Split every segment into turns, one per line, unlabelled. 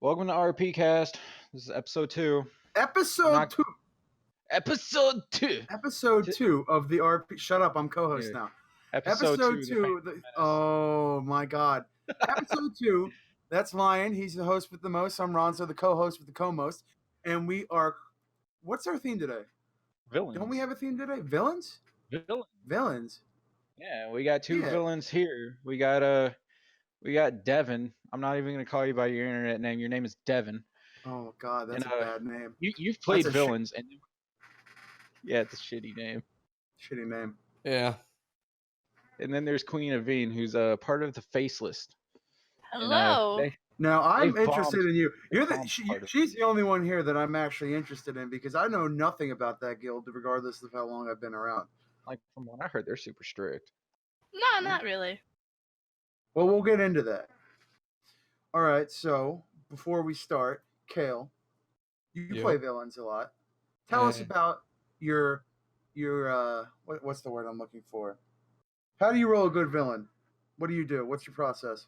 Welcome to RPCast. This is episode 2.
Episode 2.
Episode 2.
Episode 2 of the RP. Shut up, I'm co-host
Yeah.
now.
Episode 2.
Oh my god. Episode 2. That's Lion. He's the host with the most. I'm Ronzo, the co-host with the co-most. And we are. What's our theme today?
Villains.
Don't we have a theme today? Villains? Villains.
Yeah, we got two villains here. We got Devin. I'm not even gonna call you by your internet name. Your name is Devin.
Oh god, that's a bad name.
You've played villains, and yeah, it's a shitty name.
Shitty name.
Yeah.
And then there's Queen Aveen, who's a part of the Faceless.
Hello.
Now I'm interested in you. She's the only one here that I'm actually interested in because I know nothing about that guild, regardless of how long I've been around.
Like from what I heard, they're super strict.
No, not really.
Well, we'll get into that. All right. So before we start, Kale, you play villains a lot. Tell us about your what's the word I'm looking for? How do you roll a good villain? What do you do? What's your process?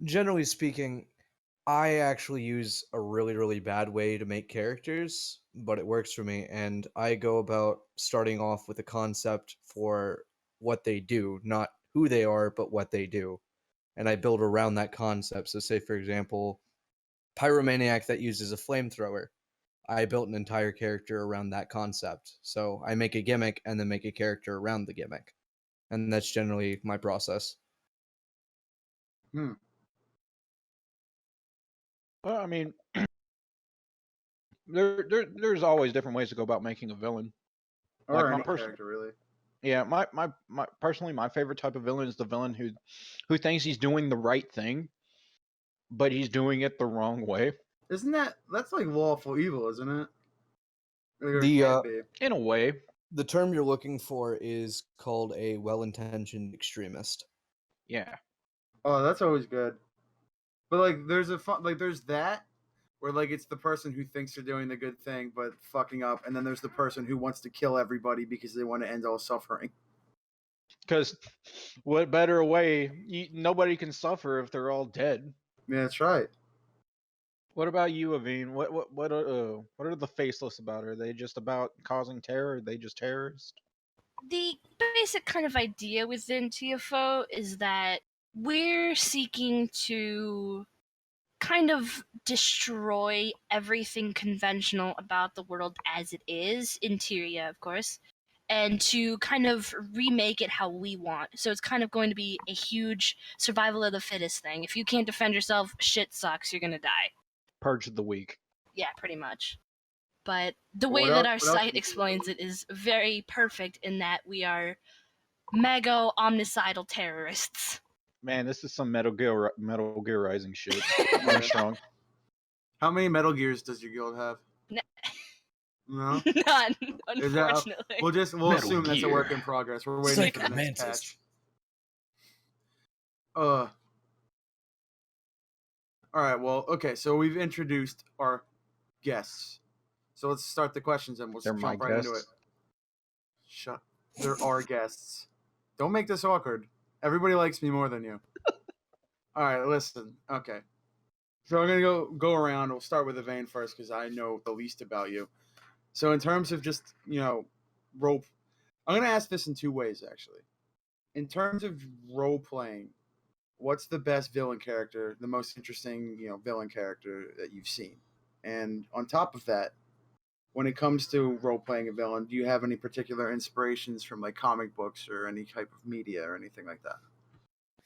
Generally speaking, I actually use a really, really bad way to make characters, but it works for me. And I go about starting off with a concept for what they do, not who they are, but what they do. And I build around that concept. So say, for example, Pyromaniac that uses a flamethrower. I built an entire character around that concept. So I make a gimmick and then make a character around the gimmick. And that's generally my process.
Well, I mean, there's always different ways to go about making a villain.
Or like any character, really.
Yeah, my personally, my favorite type of villain is the villain who thinks he's doing the right thing, but he's doing it the wrong way.
Isn't that's like lawful evil, isn't it?
In a way.
The term you're looking for is called a well-intentioned extremist.
Yeah.
Oh, that's always good. But like, there's that where like it's the person who thinks they're doing the good thing but fucking up, and then there's the person who wants to kill everybody because they want to end all suffering.
Because what better way? Nobody can suffer if they're all dead.
Yeah, that's right.
What about you, Aveen? What are the Faceless about? Are they just about causing terror? Are they just terrorists?
The basic kind of idea within TFO is that we're seeking to kind of destroy everything conventional about the world as it is, interior, of course, and to kind of remake it how we want. So it's kind of going to be a huge survival of the fittest thing. If you can't defend yourself, shit sucks, you're gonna die.
Purge of the weak.
Yeah, pretty much. But the way that our site explains it is very perfect in that we are mega omnicidal terrorists.
Man, this is some Metal Gear Rising shit. I'm strong.
How many Metal Gears does your guild have? No?
None, unfortunately.
We'll assume that's a work in progress. We're waiting for the next patch. Alright, well, okay, so we've introduced our guests. So let's start the questions and we'll jump right into it. There are guests. Don't make this awkward. Everybody likes me more than you. Alright, listen. Okay. So I'm going to go around. We'll start with Aveen first because I know the least about you. So in terms of just, role... I'm going to ask this in two ways, actually. In terms of role-playing, what's the best villain character, the most interesting, villain character that you've seen? And on top of that, when it comes to role-playing a villain, do you have any particular inspirations from, like, comic books or any type of media or anything like that?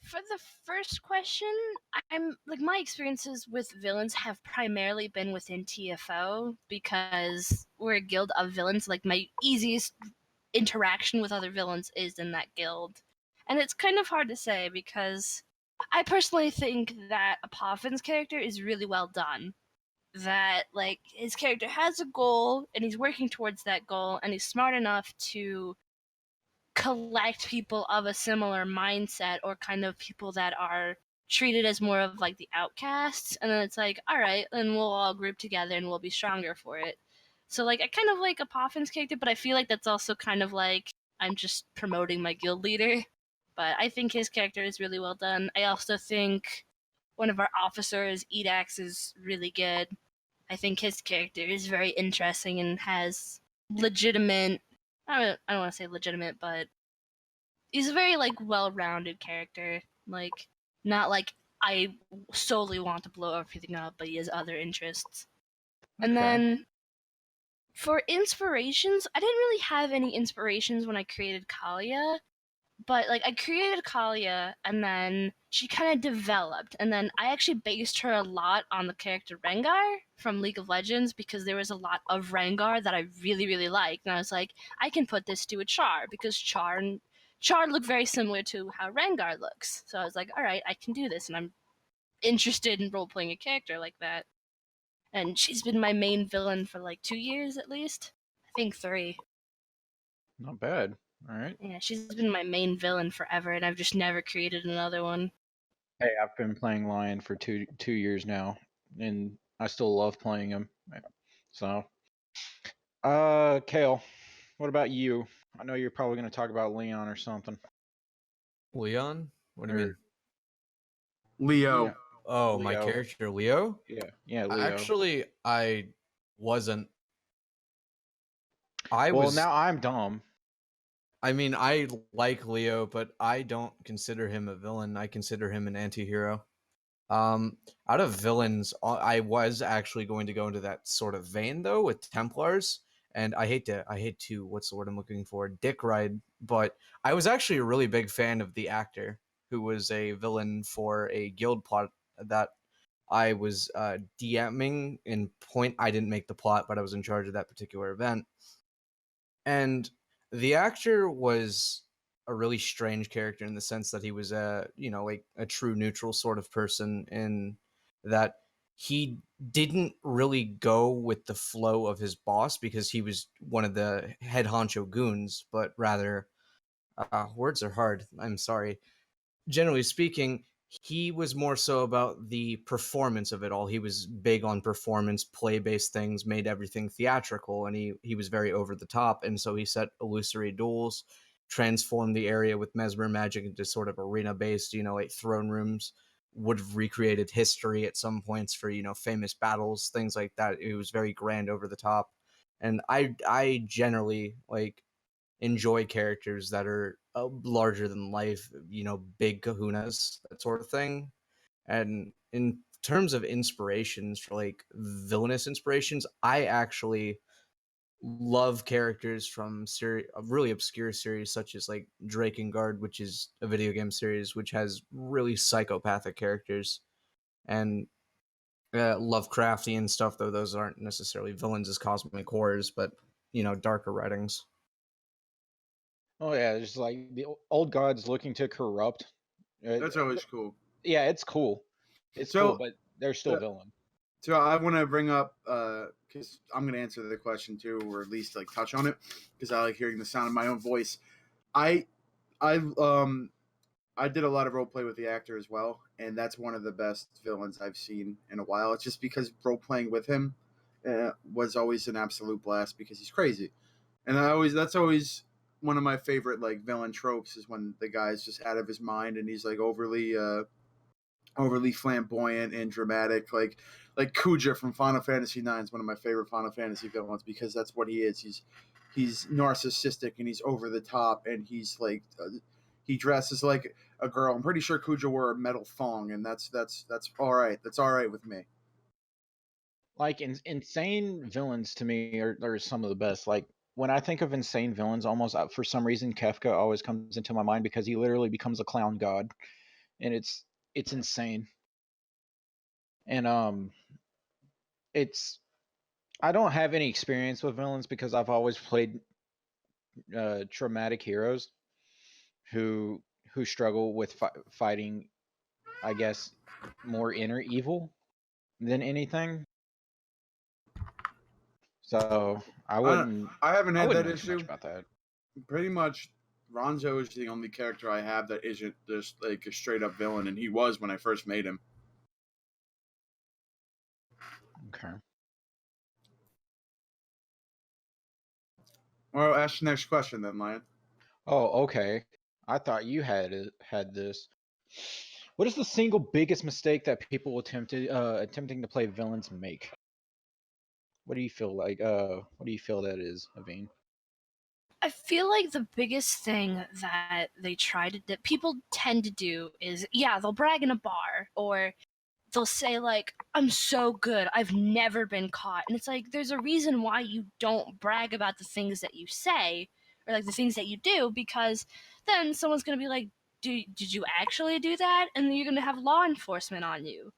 For the first question, my experiences with villains have primarily been within TFO because we're a guild of villains. Like, my easiest interaction with other villains is in that guild. And it's kind of hard to say because I personally think that Apoffin's character is really well done. That, like, his character has a goal, and he's working towards that goal, and he's smart enough to collect people of a similar mindset, or kind of people that are treated as more of, like, the outcasts, and then it's like, alright, then we'll all group together and we'll be stronger for it. So, like, I kind of like Apoffin's character, but I feel like that's also kind of like, I'm just promoting my guild leader. But I think his character is really well done. I also think one of our officers, Edax, is really good. I think his character is very interesting and has legitimate. I don't want to say legitimate, but he's a very like well-rounded character. Like not like I solely want to blow everything up, but he has other interests.
Okay.
And then for inspirations, I didn't really have any inspirations when I created Kalia, but like I created Kalia and then she kind of developed, and then I actually based her a lot on the character Rengar from League of Legends because there was a lot of Rengar that I really really liked, and I was like, I can put this to a Char because Char look very similar to how Rengar looks. So I was like, all right, I can do this, and I'm interested in role playing a character like that. And she's been my main villain for like 2 years at least. I think 3.
Not bad. All right.
Yeah, she's been my main villain forever, and I've just never created another one.
Hey, I've been playing Lion for two years now, and I still love playing him. So, Kale, what about you? I know you're probably going to talk about Leon or something.
Leon? What do you mean?
Leo.
Yeah.
Oh,
Leo.
my character, Leo?
Yeah, Leo.
Actually, I wasn't.
Now I'm dumb.
I mean, I like Leo, but I don't consider him a villain. I consider him an anti-hero. Out of villains, I was actually going to go into that sort of vein though with Templars, and I hate to, what's the word I'm looking for? Dick ride, but I was actually a really big fan of the actor who was a villain for a guild plot that I was DMing in point. I didn't make the plot, but I was in charge of that particular event. And the actor was a really strange character in the sense that he was like a true neutral sort of person, in that he didn't really go with the flow of his boss because he was one of the head honcho goons, but rather words are hard. I'm sorry. Generally speaking, he was more so about the performance of it all. He was big on performance, play-based things, made everything theatrical, and he was very over the top. And so he set illusory duels, transformed the area with mesmer magic into sort of arena-based, like throne rooms. Would have recreated history at some points for famous battles, things like that. It was very grand, over the top, and I generally like enjoy characters that are larger than life, big kahunas, that sort of thing. And in terms of inspirations, for like villainous inspirations, I actually love characters from really obscure series such as like Drakengard, which is a video game series which has really psychopathic characters, and Lovecraftian stuff, though those aren't necessarily villains as cosmic horrors, but darker writings.
Oh yeah, just like the old gods looking to corrupt.
That's always cool.
Yeah, it's cool. It's cool, but they're still villain.
So I want to bring up, because I'm going to answer the question too, or at least like touch on it, because I like hearing the sound of my own voice. I did a lot of role play with the actor as well, and that's one of the best villains I've seen in a while. It's just because role playing with him was always an absolute blast because he's crazy, and that's always one of my favorite like villain tropes, is when the guy's just out of his mind and he's like overly flamboyant and dramatic, like Kuja from Final Fantasy IX is one of my favorite Final Fantasy villains because that's what he is. He's narcissistic and he's over the top, and he's like he dresses like a girl. I'm pretty sure Kuja wore a metal thong, and that's all right. That's all right with me.
Like insane villains to me are some of the best. Like when I think of insane villains, almost for some reason Kefka always comes into my mind because he literally becomes a clown god, and it's insane. And it's I don't have any experience with villains because I've always played traumatic heroes who struggle with fighting, I guess, more inner evil than anything. So I
haven't had that
mention
issue
much about that.
Pretty much, Ronzo is the only character I have that isn't just like a straight up villain, and he was when I first made him.
Okay.
Well, ask the next question then, Lion.
Oh, okay. I thought you had this. What is the single biggest mistake that people attempting to play villains make? What do you feel like? What do you feel that is, Aveen?
I feel like the biggest thing that that people tend to do is, yeah, they'll brag in a bar, or they'll say like, I'm so good, I've never been caught. And it's like, there's a reason why you don't brag about the things that you say, or like the things that you do, because then someone's going to be like, did you actually do that? And then you're going to have law enforcement on you.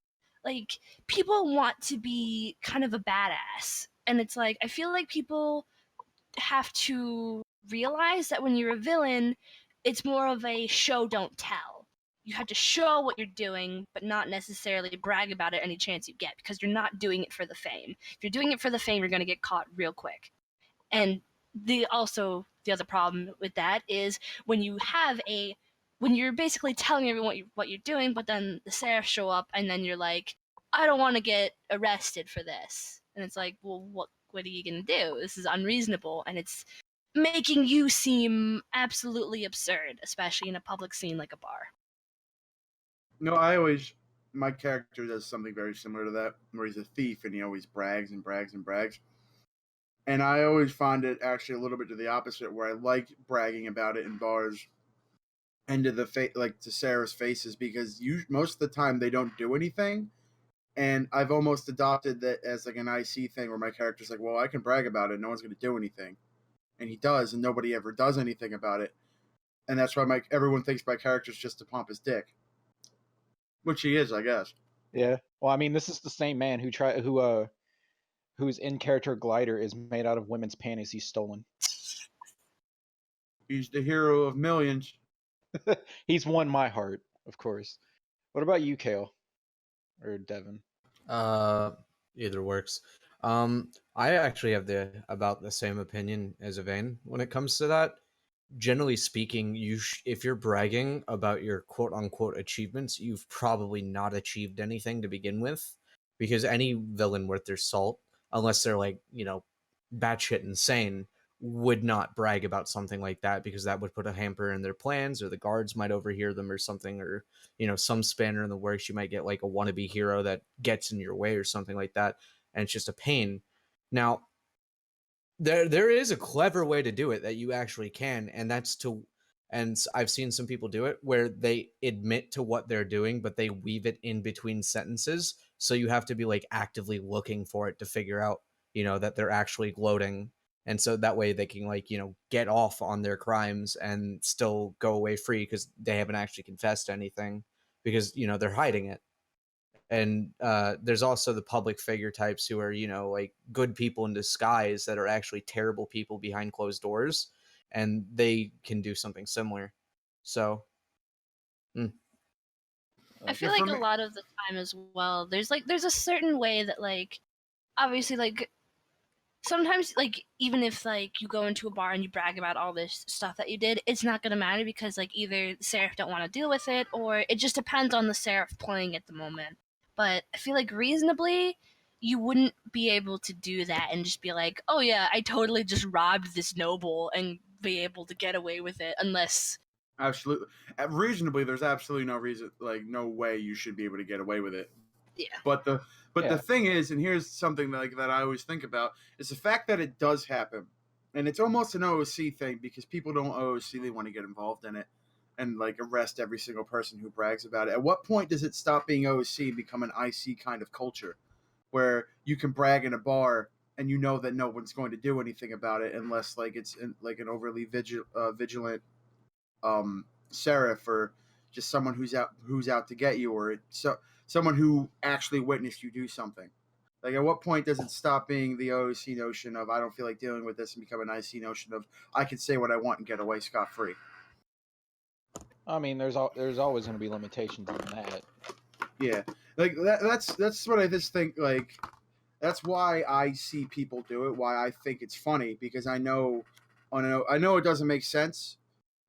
Like, people want to be kind of a badass. And it's like, I feel like people have to realize that when you're a villain, it's more of a show don't tell. You have to show what you're doing, but not necessarily brag about it any chance you get, because you're not doing it for the fame. If you're doing it for the fame, you're going to get caught real quick. And the other problem with that is when you're basically telling everyone what you're doing, but then the sheriff show up and then you're like, I don't want to get arrested for this. And it's like, well, what are you going to do? This is unreasonable, and it's making you seem absolutely absurd, especially in a public scene like a bar.
No, my character does something very similar to that, where he's a thief and he always brags and brags and brags. And I always find it actually a little bit to the opposite, where I like bragging about it in bars and to Sarah's faces, because most of the time they don't do anything. And I've almost adopted that as like an IC thing, where my character's like, well, I can brag about it, no one's going to do anything. And he does, and nobody ever does anything about it. And that's why everyone thinks my character's just to pump his dick. Which he is, I guess.
Yeah. Well, I mean, this is the same man whose in character glider is made out of women's panties he's stolen.
He's the hero of millions.
He's won my heart, of course. What about you, Kale? Or Devin?
Either works. I actually have about the same opinion as Evane when it comes to that. Generally speaking, if you're bragging about your quote unquote achievements, you've probably not achieved anything to begin with, because any villain worth their salt, unless they're like, batshit insane, would not brag about something like that, because that would put a hamper in their plans, or the guards might overhear them or something, or some spanner in the works. You might get like a wannabe hero that gets in your way or something like that, and it's just a pain. Now, there is a clever way to do it that you actually can, and I've seen some people do it where they admit to what they're doing, but they weave it in between sentences, so you have to be like actively looking for it to figure out that they're actually gloating, and so that way they can get off on their crimes and still go away free because they haven't actually confessed to anything, because they're hiding it. And there's also the public figure types who are like good people in disguise that are actually terrible people behind closed doors, and they can do something similar. So
I feel like a lot of the time as well, there's a certain way that, like, obviously, like, sometimes, like, even if like you go into a bar and you brag about all this stuff that you did, it's not gonna matter, because like either the seraph don't want to deal with it, or it just depends on the seraph playing at the moment. But I feel like reasonably, you wouldn't be able to do that and just be like, oh yeah, I totally just robbed this noble, and be able to get away with it, unless...
Absolutely. Reasonably, there's absolutely no reason, like no way you should be able to get away with it.
Yeah.
But the thing is, and here's something that I always think about, is the fact that it does happen. And it's almost an OOC thing, because people don't OOC, they want to get involved in it and like arrest every single person who brags about it. At what point does it stop being OOC and become an IC kind of culture, where you can brag in a bar and you know that no one's going to do anything about it unless like it's like an overly vigilant seraph, or just someone who's out to get you, or someone who actually witnessed you do something. Like, at what point does it stop being the OOC notion of I don't feel like dealing with this, and become an IC notion of I can say what I want and get away scot-free?
I mean, there's always going to be limitations on that.
Yeah, like that's what I just think. Like, that's why I see people do it. Why I think it's funny, because I know it doesn't make sense,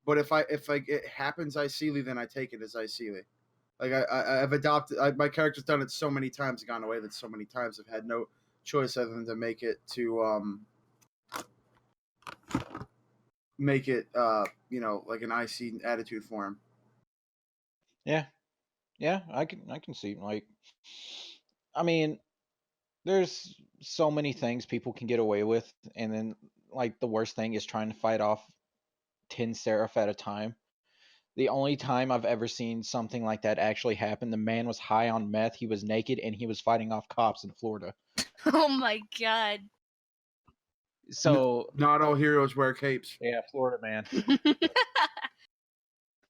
but if it happens ICly, then I take it as ICly. Like, I've adopted my character's done it so many times, gone away with so many times. I've had no choice other than to make it like an IC attitude for him.
Yeah, Yeah, I can see, like, I mean, there's so many things people can get away with, and then like the worst thing is trying to fight off 10 seraph at a time. The only time I've ever seen something like that actually happen, the man was high on meth, he was naked, and he was fighting off cops in Florida.
Oh my god.
So
not all heroes wear capes.
yeah, Florida man.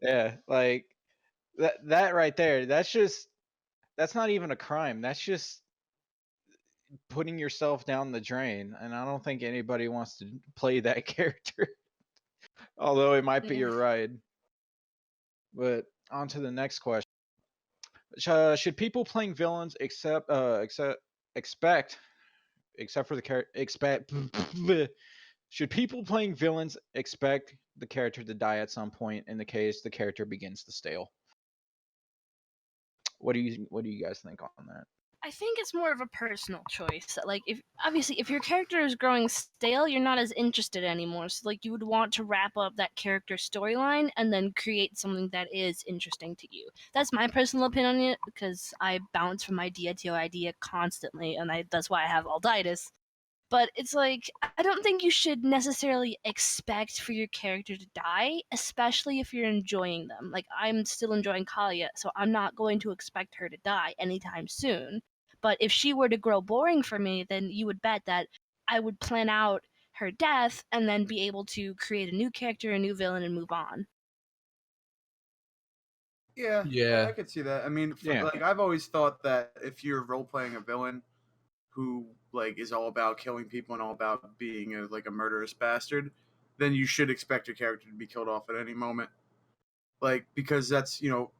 Yeah, like that right there, that's not even a crime. That's just putting yourself down the drain, and I don't think anybody wants to play that character. Although it might be
Yeah.
your ride. But on to the next question. Should people playing villains expect for the character expect should people playing villains expect the character to die at some point in the case the character begins to stale? What do you guys think on that?
I think it's more of a personal choice. Like, if your character is growing stale, you're not as interested anymore. So, like, you would want to wrap up that character's storyline and then create something that is interesting to you. That's my personal opinion on it, because I bounce from idea to idea constantly, and that's why I have alditis. But it's like, I don't think you should necessarily expect for your character to die, especially if you're enjoying them. Like, I'm still enjoying Kalia, so I'm not going to expect her to die anytime soon. But if she were to grow boring for me, then you would bet that I would plan out her death and then be able to create a new character, a new villain, and move on.
Yeah, I could see that. I mean,
Yeah.
like I've always thought that if you're role playing a villain who like is all about killing people and all about being a murderous bastard, then you should expect your character to be killed off at any moment. Like, because that's, you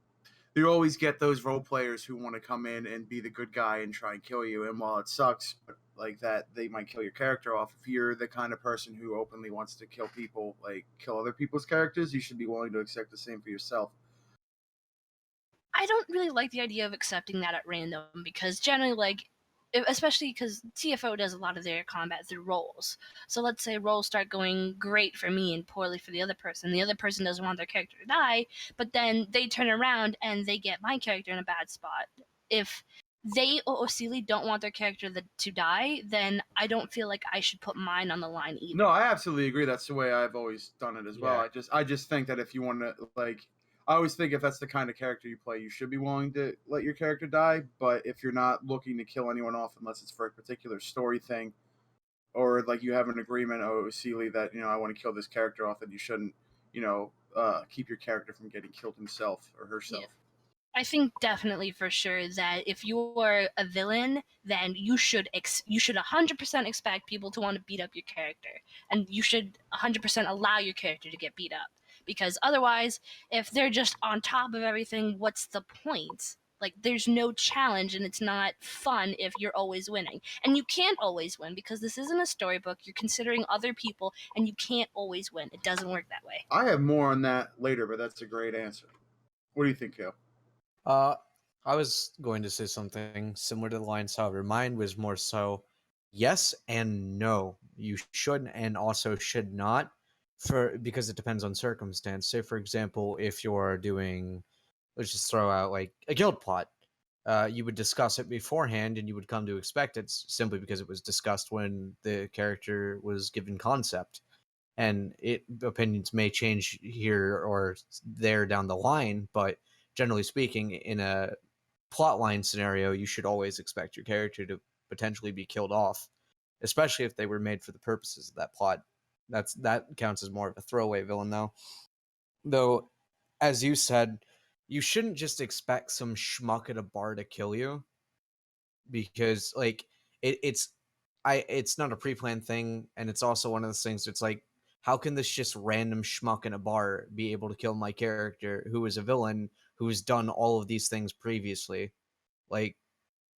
always get those role players who want to come in and be the good guy and try and kill you. And while it sucks, like that, they might kill your character off. If you're the kind of person who openly wants to kill people, like kill other people's characters, you should be willing to accept the same for yourself.
I don't really like the idea of accepting that at random, because generally, like, especially because TFO does a lot of their combat through rolls. So let's say rolls start going great for me and poorly for the other person. The other person doesn't want their character to die, but then they turn around and they get my character in a bad spot. If they or Osili don't want their character to die, then I don't feel like I should put mine on the line either.
No, I absolutely agree. That's the way I've always done it as well. I just think that if you want to, like, I always think if that's the kind of character you play, you should be willing to let your character die. But if you're not looking to kill anyone off unless it's for a particular story thing, or like you have an agreement, Sealy, that I want to kill this character off, then you shouldn't, keep your character from getting killed himself or herself.
Yeah. I think definitely for sure that if you're a villain, then you should 100% expect people to want to beat up your character, and you should 100% allow your character to get beat up, because otherwise, if they're just on top of everything, what's the point? Like, there's no challenge, and it's not fun if you're always winning. And you can't always win, because this isn't a storybook. You're considering other people, and you can't always win. It doesn't work that way.
I have more on that later, but that's a great answer. What do you think, Kale?
I was going to say something similar to the lines, however, mine was more so yes and no. You should and also should not, because it depends on circumstance. Say, for example, if you're doing, let's just throw out like a guild plot, you would discuss it beforehand and you would come to expect it simply because it was discussed when the character was given concept. And opinions may change here or there down the line, but generally speaking, in a plotline scenario, you should always expect your character to potentially be killed off, especially if they were made for the purposes of that plot. That counts as more of a throwaway villain, though, as you said, you shouldn't just expect some schmuck at a bar to kill you, because like it's not a pre-planned thing, and it's also one of those things. It's like, how can this just random schmuck in a bar be able to kill my character, who is a villain, who's done all of these things previously? Like,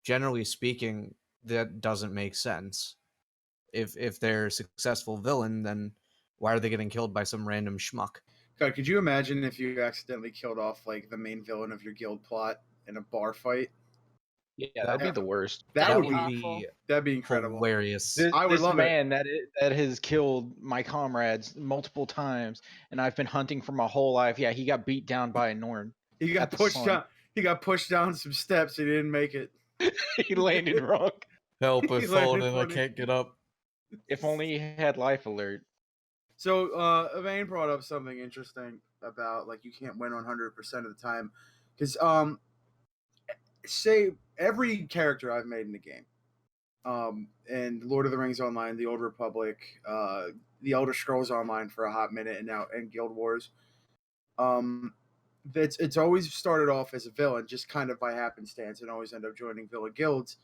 generally speaking, that doesn't make sense. If they're a successful villain, then why are they getting killed by some random schmuck?
God, could you imagine if you accidentally killed off like the main villain of your guild plot in a bar fight?
Yeah, that'd be the worst.
That would
awful.
That'd be incredible.
Hilarious.
I would
this
love
man that has killed my comrades multiple times, and I've been hunting for my whole life. Yeah, he got beat down by a Norn.
He got pushed down. he got pushed down some steps. He didn't make it.
He landed wrong.
Help! I've
He landed
fallen. I
funny.
can't get up.
If only he had life alert.
So, Evane brought up something interesting about like you can't win 100% of the time, because say every character I've made in the game, and Lord of the Rings Online, The Old Republic, The Elder Scrolls Online for a hot minute, and now and Guild Wars, it's always started off as a villain, just kind of by happenstance, and always end up joining villain guilds.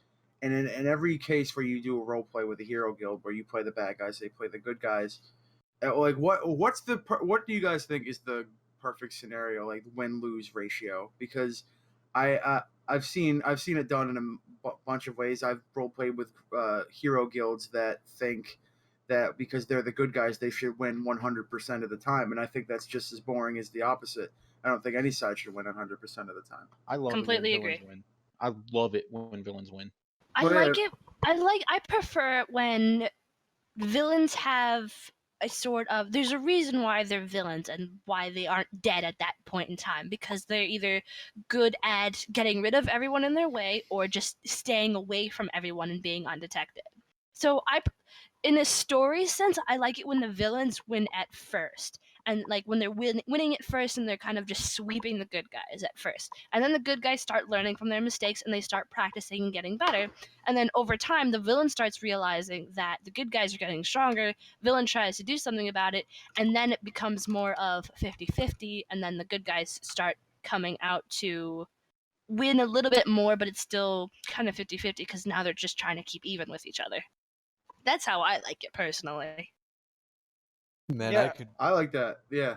And in every case where you do a role play with a hero guild, where you play the bad guys, they play the good guys. Like what do you guys think is the perfect scenario, like win-lose ratio? Because I've seen it done in a bunch of ways. I've role played with hero guilds that think that because they're the good guys, they should win 100% of the time, and I think that's just as boring as the opposite. I don't think any side should win 100% of the time.
I love
Completely
it when villains
agree.
win. I love it when villains win.
I
Well,
like
yeah.
it. I prefer it when villains have a sort of, there's a reason why they're villains and why they aren't dead at that point in time, because they're either good at getting rid of everyone in their way or just staying away from everyone and being undetected. So in a story sense, I like it when the villains win at first, and like when they're winning at first and they're kind of just sweeping the good guys at first, and then the good guys start learning from their mistakes and they start practicing and getting better, and then over time the villain starts realizing that the good guys are getting stronger, villain tries to do something about it, and then it becomes more of 50-50, and then the good guys start coming out to win a little bit more, but it's still kind of 50-50 because now they're just trying to keep even with each other. That's how I like it personally.
Man,
Yeah.
I like that. Yeah.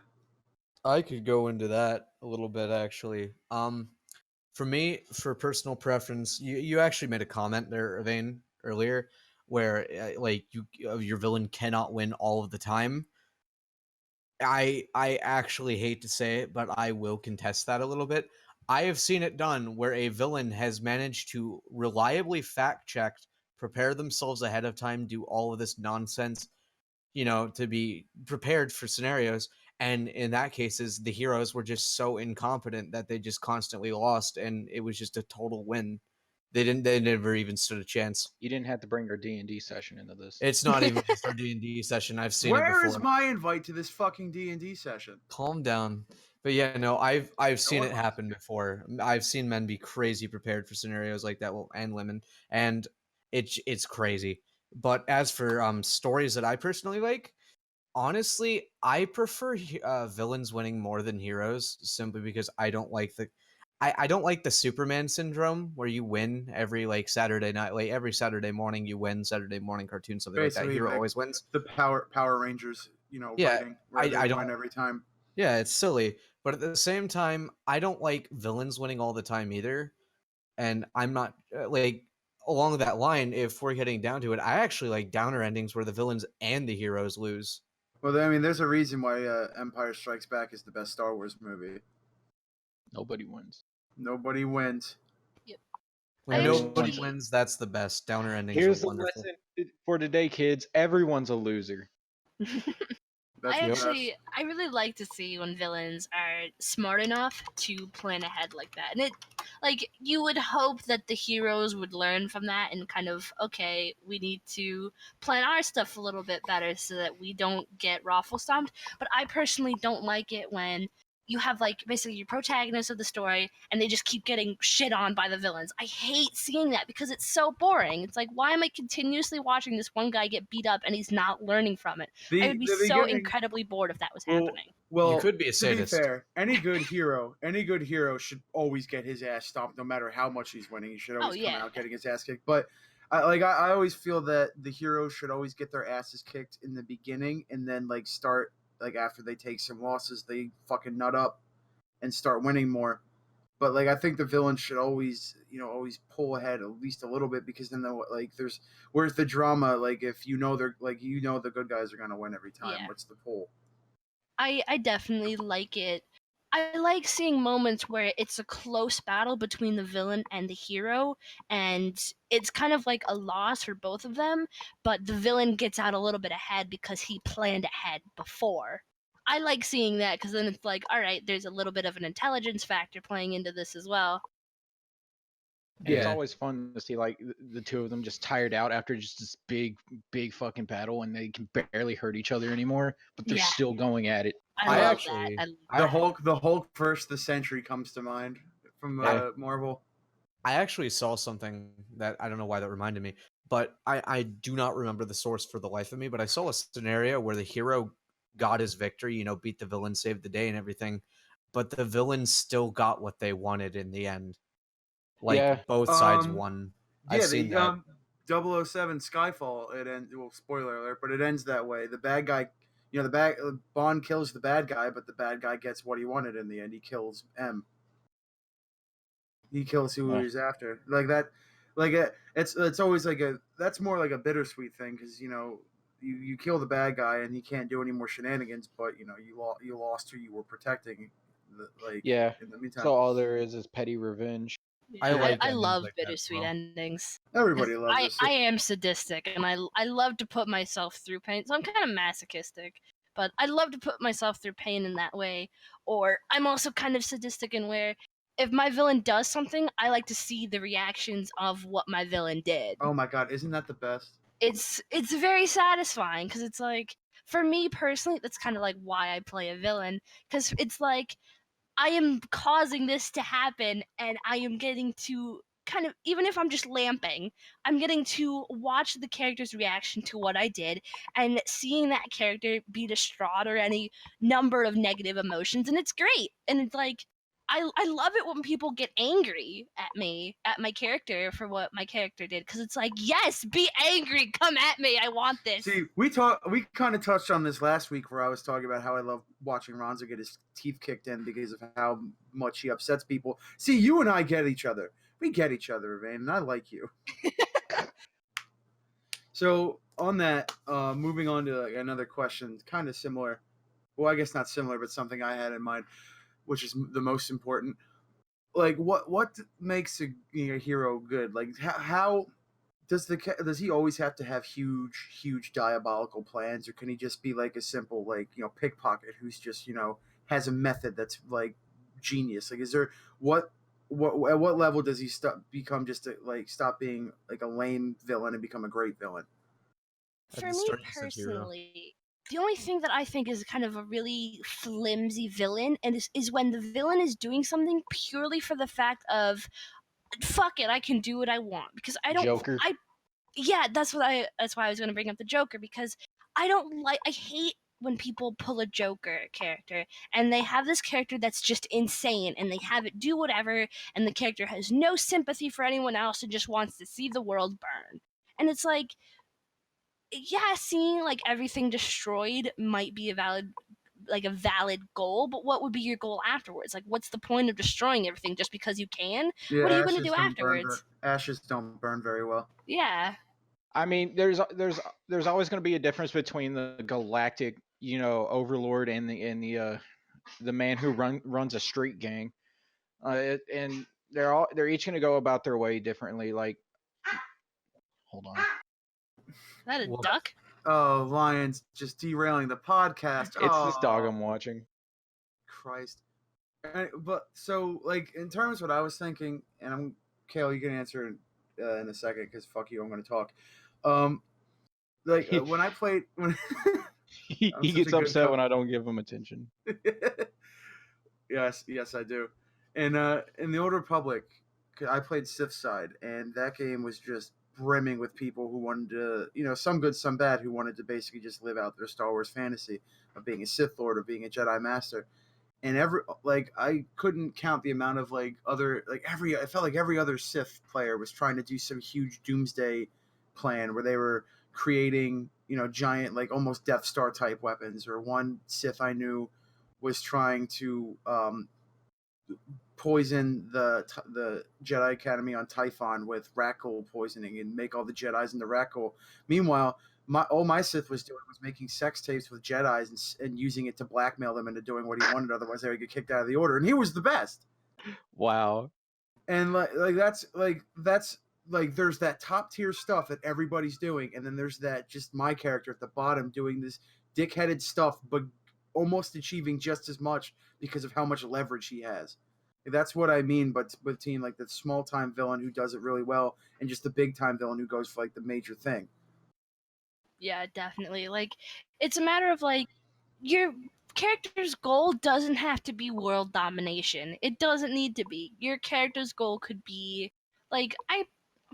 I could go into that a little bit actually. For me, for personal preference, you actually made a comment there, Vane, earlier, where like your villain cannot win all of the time. I actually hate to say it, but I will contest that a little bit. I have seen it done where a villain has managed to reliably fact check, prepare themselves ahead of time, do all of this nonsense, to be prepared for scenarios. And in that cases, the heroes were just so incompetent that they just constantly lost, and it was just a total win. They never even stood a chance.
You didn't have to bring your D&D session into this.
It's not even just our D&D session. I've seen it before.
Where is my invite to this fucking D&D session?
Calm down. But yeah, no, I've seen it happen before. I've seen men be crazy prepared for scenarios like that, and women, and it's crazy. But as for stories that I personally like, honestly, I prefer villains winning more than heroes, simply because I don't like I don't like the Superman syndrome where you win every Saturday night, every Saturday morning you win, Saturday morning cartoon, something
Basically,
like that. Hero always wins.
The Power Rangers,
Yeah,
writing where they
don't
win every time.
Yeah, it's silly, but at the same time, I don't like villains winning all the time either. And I'm not along that line. If we're getting down to it, I actually like downer endings where the villains and the heroes lose.
Well, I mean, there's a reason why Empire Strikes Back is the best Star Wars movie.
Nobody wins.
Nobody wins.
When nobody wins, that's the best. Downer endings
Here's
are
the
wonderful.
lesson for today, kids. Everyone's a loser.
I really like to see when villains are smart enough to plan ahead like that. And you would hope that the heroes would learn from that and kind of, okay, we need to plan our stuff a little bit better so that we don't get raffle stomped. But I personally don't like it when you have basically your protagonist of the story and they just keep getting shit on by the villains. I hate seeing that because it's so boring. It's like, why am I continuously watching this one guy get beat up and he's not learning from it? I would be so incredibly bored if that was happening.
Well,
you could be a sadist.
To be fair, any good hero should always get his ass stomped, no matter how much he's winning. He should always come out getting his ass kicked. But I always feel that the heroes should always get their asses kicked in the beginning, and then start after they take some losses, they fucking nut up and start winning more. But I think the villain should always pull ahead at least a little bit, because then where's the drama? If they're the good guys are gonna win every time. Yeah. What's the pull?
I definitely like it. I like seeing moments where it's a close battle between the villain and the hero, and it's kind of like a loss for both of them, but the villain gets out a little bit ahead because he planned ahead before. I like seeing that because then it's like, all right, there's a little bit of an intelligence factor playing into this as well.
And it's always fun to see like the two of them just tired out after just this big fucking battle, and they can barely hurt each other anymore, but they're still going at it.
I love that.
The Hulk versus the Sentry comes to mind from Marvel.
I actually saw something that I don't know why that reminded me, but I do not remember the source for the life of me, but I saw a scenario where the hero got his victory, beat the villain, saved the day and everything, but the villains still got what they wanted in the end. Like both sides won. I've seen that.
007 Skyfall, it ends, well, spoiler alert, but it ends that way. The bad guy, Bond kills the bad guy, but the bad guy gets what he wanted in the end. He kills M. He kills who he's after. Like that, it's always like that's more like a bittersweet thing, because you kill the bad guy and he can't do any more shenanigans, but you lost who you were protecting. In the meantime.
So all there is petty revenge.
I love bittersweet endings.
Everybody loves it.
I am sadistic, and I love to put myself through pain. So I'm kind of masochistic, but I love to put myself through pain in that way. Or I'm also kind of sadistic in where if my villain does something, I like to see the reactions of what my villain did.
Oh my god, isn't that the best?
It's very satisfying, because it's like, for me personally, that's kind of like why I play a villain, because it's like, I am causing this to happen, and I am getting to kind of, even if I'm just lamping, I'm getting to watch the character's reaction to what I did, and seeing that character be distraught or any number of negative emotions, and it's great. And it's like, I love it when people get angry at me, at my character, for what my character did, because it's like, yes, be angry, come at me, I want this.
See, we kind of touched on this last week, where I was talking about how I love watching Ronzo get his teeth kicked in because of how much he upsets people. See, you and I get each other. We get each other, man, and I like you. So on that, moving on to another question, kind of similar. Well, I guess not similar, but something I had in mind, which is the most important. Like, what makes a hero good? Like, how does he always have to have huge diabolical plans, or can he just be like a simple pickpocket who's just has a method that's like genius? Like, is there what at what level does he stop being like a lame villain and become a great villain?
For me personally, the only thing that I think is kind of a really flimsy villain, and is when the villain is doing something purely for the fact of, fuck it, I can do what I want, because I don't.
Joker.
That's why I was going to bring up the Joker, because I hate when people pull a Joker character and they have this character that's just insane, and they have it do whatever, and the character has no sympathy for anyone else and just wants to see the world burn. And it's like, yeah, seeing like everything destroyed might be a valid goal, but what would be your goal afterwards? Like, what's the point of destroying everything just because you can?
Yeah,
what are you going to do afterwards?
Ashes don't burn very well.
Yeah.
I mean, there's always going to be a difference between the galactic, overlord and the man who runs a street gang, and they're each going to go about their way differently. Like, hold on.
Is that a duck?
Oh, Lions just derailing the podcast.
It's this dog I'm watching.
Christ. But so, like, in terms of what I was thinking, and Kale, you can answer in a second, because fuck you, I'm going to talk. When I played,
he gets upset when I don't give him attention.
Yes, I do. And in the Old Republic, I played Sith side, and that game was just brimming with people who wanted to, some good, some bad, who wanted to basically just live out their Star Wars fantasy of being a Sith Lord or being a Jedi Master. And I couldn't count the amount of I felt like every other Sith player was trying to do some huge doomsday plan where they were creating, giant, like almost Death Star type weapons. Or one Sith I knew was trying to poison the Jedi Academy on Typhon with Rakghoul poisoning and make all the Jedis into Rakghoul. Meanwhile, all my Sith was doing was making sex tapes with Jedis and using it to blackmail them into doing what he wanted. Otherwise, they would get kicked out of the Order, and he was the best.
Wow.
And that's there's that top tier stuff that everybody's doing, and then there's that just my character at the bottom doing this dickheaded stuff, but almost achieving just as much because of how much leverage he has. That's what I mean, but between like the small time villain who does it really well and just the big time villain who goes for like the major thing.
Yeah, definitely. Like, it's a matter of like your character's goal doesn't have to be world domination. It doesn't need to be. Your character's goal could be like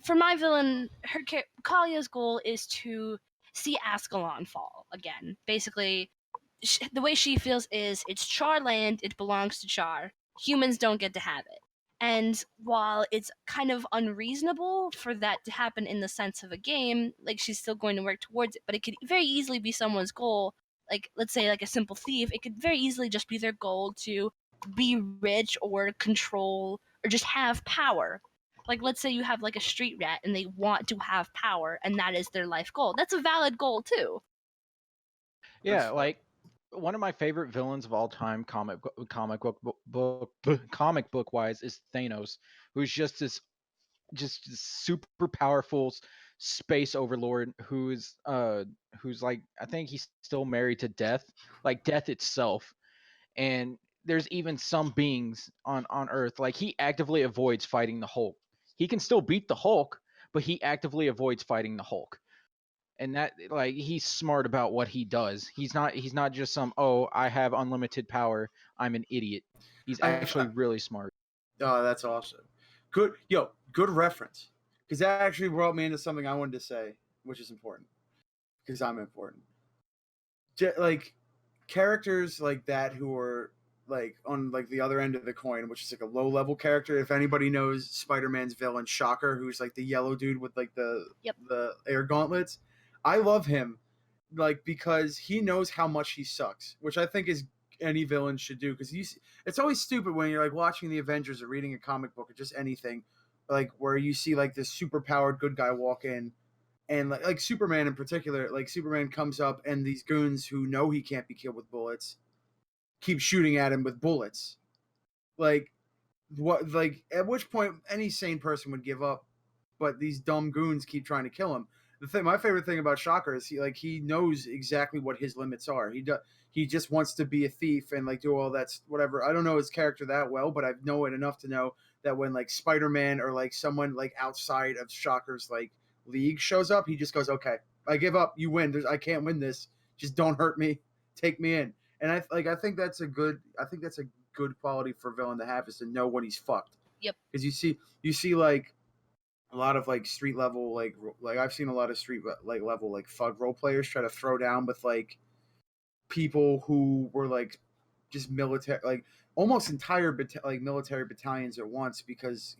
for my villain, Kalia's goal is to see Ascalon fall again. Basically, the way she feels is it's Char land, it belongs to Char. Humans don't get to have it. And while it's kind of unreasonable for that to happen in the sense of a game, like she's still going to work towards it, but it could very easily be someone's goal. Like, let's say, like a simple thief, it could very easily just be their goal to be rich or control or just have power. Like, let's say you have like a street rat and they want to have power and that is their life goal. That's a valid goal too.
Yeah, like one of my favorite villains of all time, comic book wise, is Thanos, who's just this super powerful space overlord who's like, I think he's still married to death, like death itself. And there's even some beings on Earth, like he actively avoids fighting the Hulk. He can still beat the Hulk, but he actively avoids fighting the Hulk. And that, like, he's smart about what he does. He's not just some, oh, I have unlimited power, I'm an idiot. He's actually really smart.
Oh, that's awesome. Good reference, because that actually brought me into something I wanted to say, which is important because I'm important. Like characters like that who are like on like the other end of the coin, which is like a low level character. If anybody knows Spider-Man's villain Shocker, who's like the yellow dude with like the air gauntlets, I love him, like, because he knows how much he sucks, which I think is any villain should do. Because it's always stupid when you're like watching the Avengers or reading a comic book or just anything, like where you see like this super powered good guy walk in, and like Superman in particular, like Superman comes up and these goons who know he can't be killed with bullets keep shooting at him with bullets. Like what? Like at which point any sane person would give up, but these dumb goons keep trying to kill him. My favorite thing about Shocker is he knows exactly what his limits are. He just wants to be a thief and like do all that whatever. I don't know his character that well, but I know it enough to know that when like Spider-Man or like someone like outside of Shocker's like league shows up, he just goes, "Okay, I give up. You win. I can't win this. Just don't hurt me. Take me in." And I think that's a good quality for a villain to have, is to know when he's fucked.
Yep.
Because you see like a lot of like street level like I've seen a lot of street like level like thug role players try to throw down with like people who were like just military, like almost entire like military battalions at once, because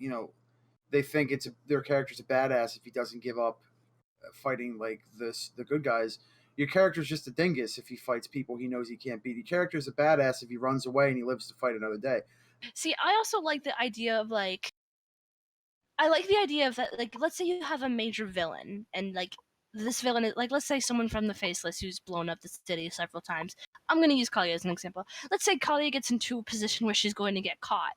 they think their character's a badass if he doesn't give up fighting like the good guys. Your character's just a dingus if he fights people he knows he can't beat. Your character's a badass if he runs away and he lives to fight another day.
See, I also like the idea of like, that, like, let's say you have a major villain, and like this villain is like, let's say someone from the Faceless who's blown up the city several times. I'm going to use Kalia as an example. Let's say Kalia gets into a position where she's going to get caught.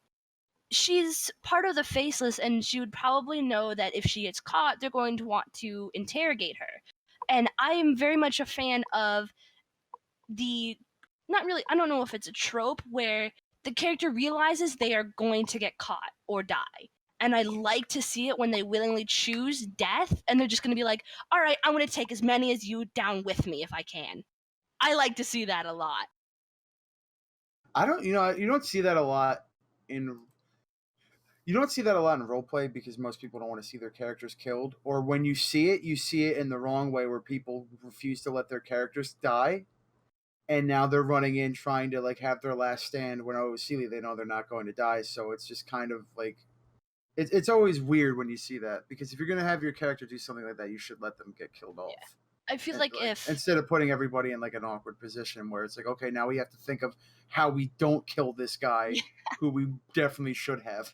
She's part of the Faceless, and she would probably know that if she gets caught, they're going to want to interrogate her. And I am very much a fan of not really, I don't know if it's a trope, where the character realizes they are going to get caught or die. And I like to see it when they willingly choose death, and they're just going to be like, all right, I'm going to take as many as you down with me if I can. I like to see that a lot.
You don't see that a lot in roleplay, because most people don't want to see their characters killed. Or when you see it in the wrong way, where people refuse to let their characters die, and now they're running in trying to like have their last stand when obviously they know they're not going to die. So it's just kind of like it's always weird when you see that, because if you're going to have your character do something like that, you should let them get killed off.
I feel like if
instead of putting everybody in like an awkward position where it's like, okay, now we have to think of how we don't kill this guy who we definitely should have.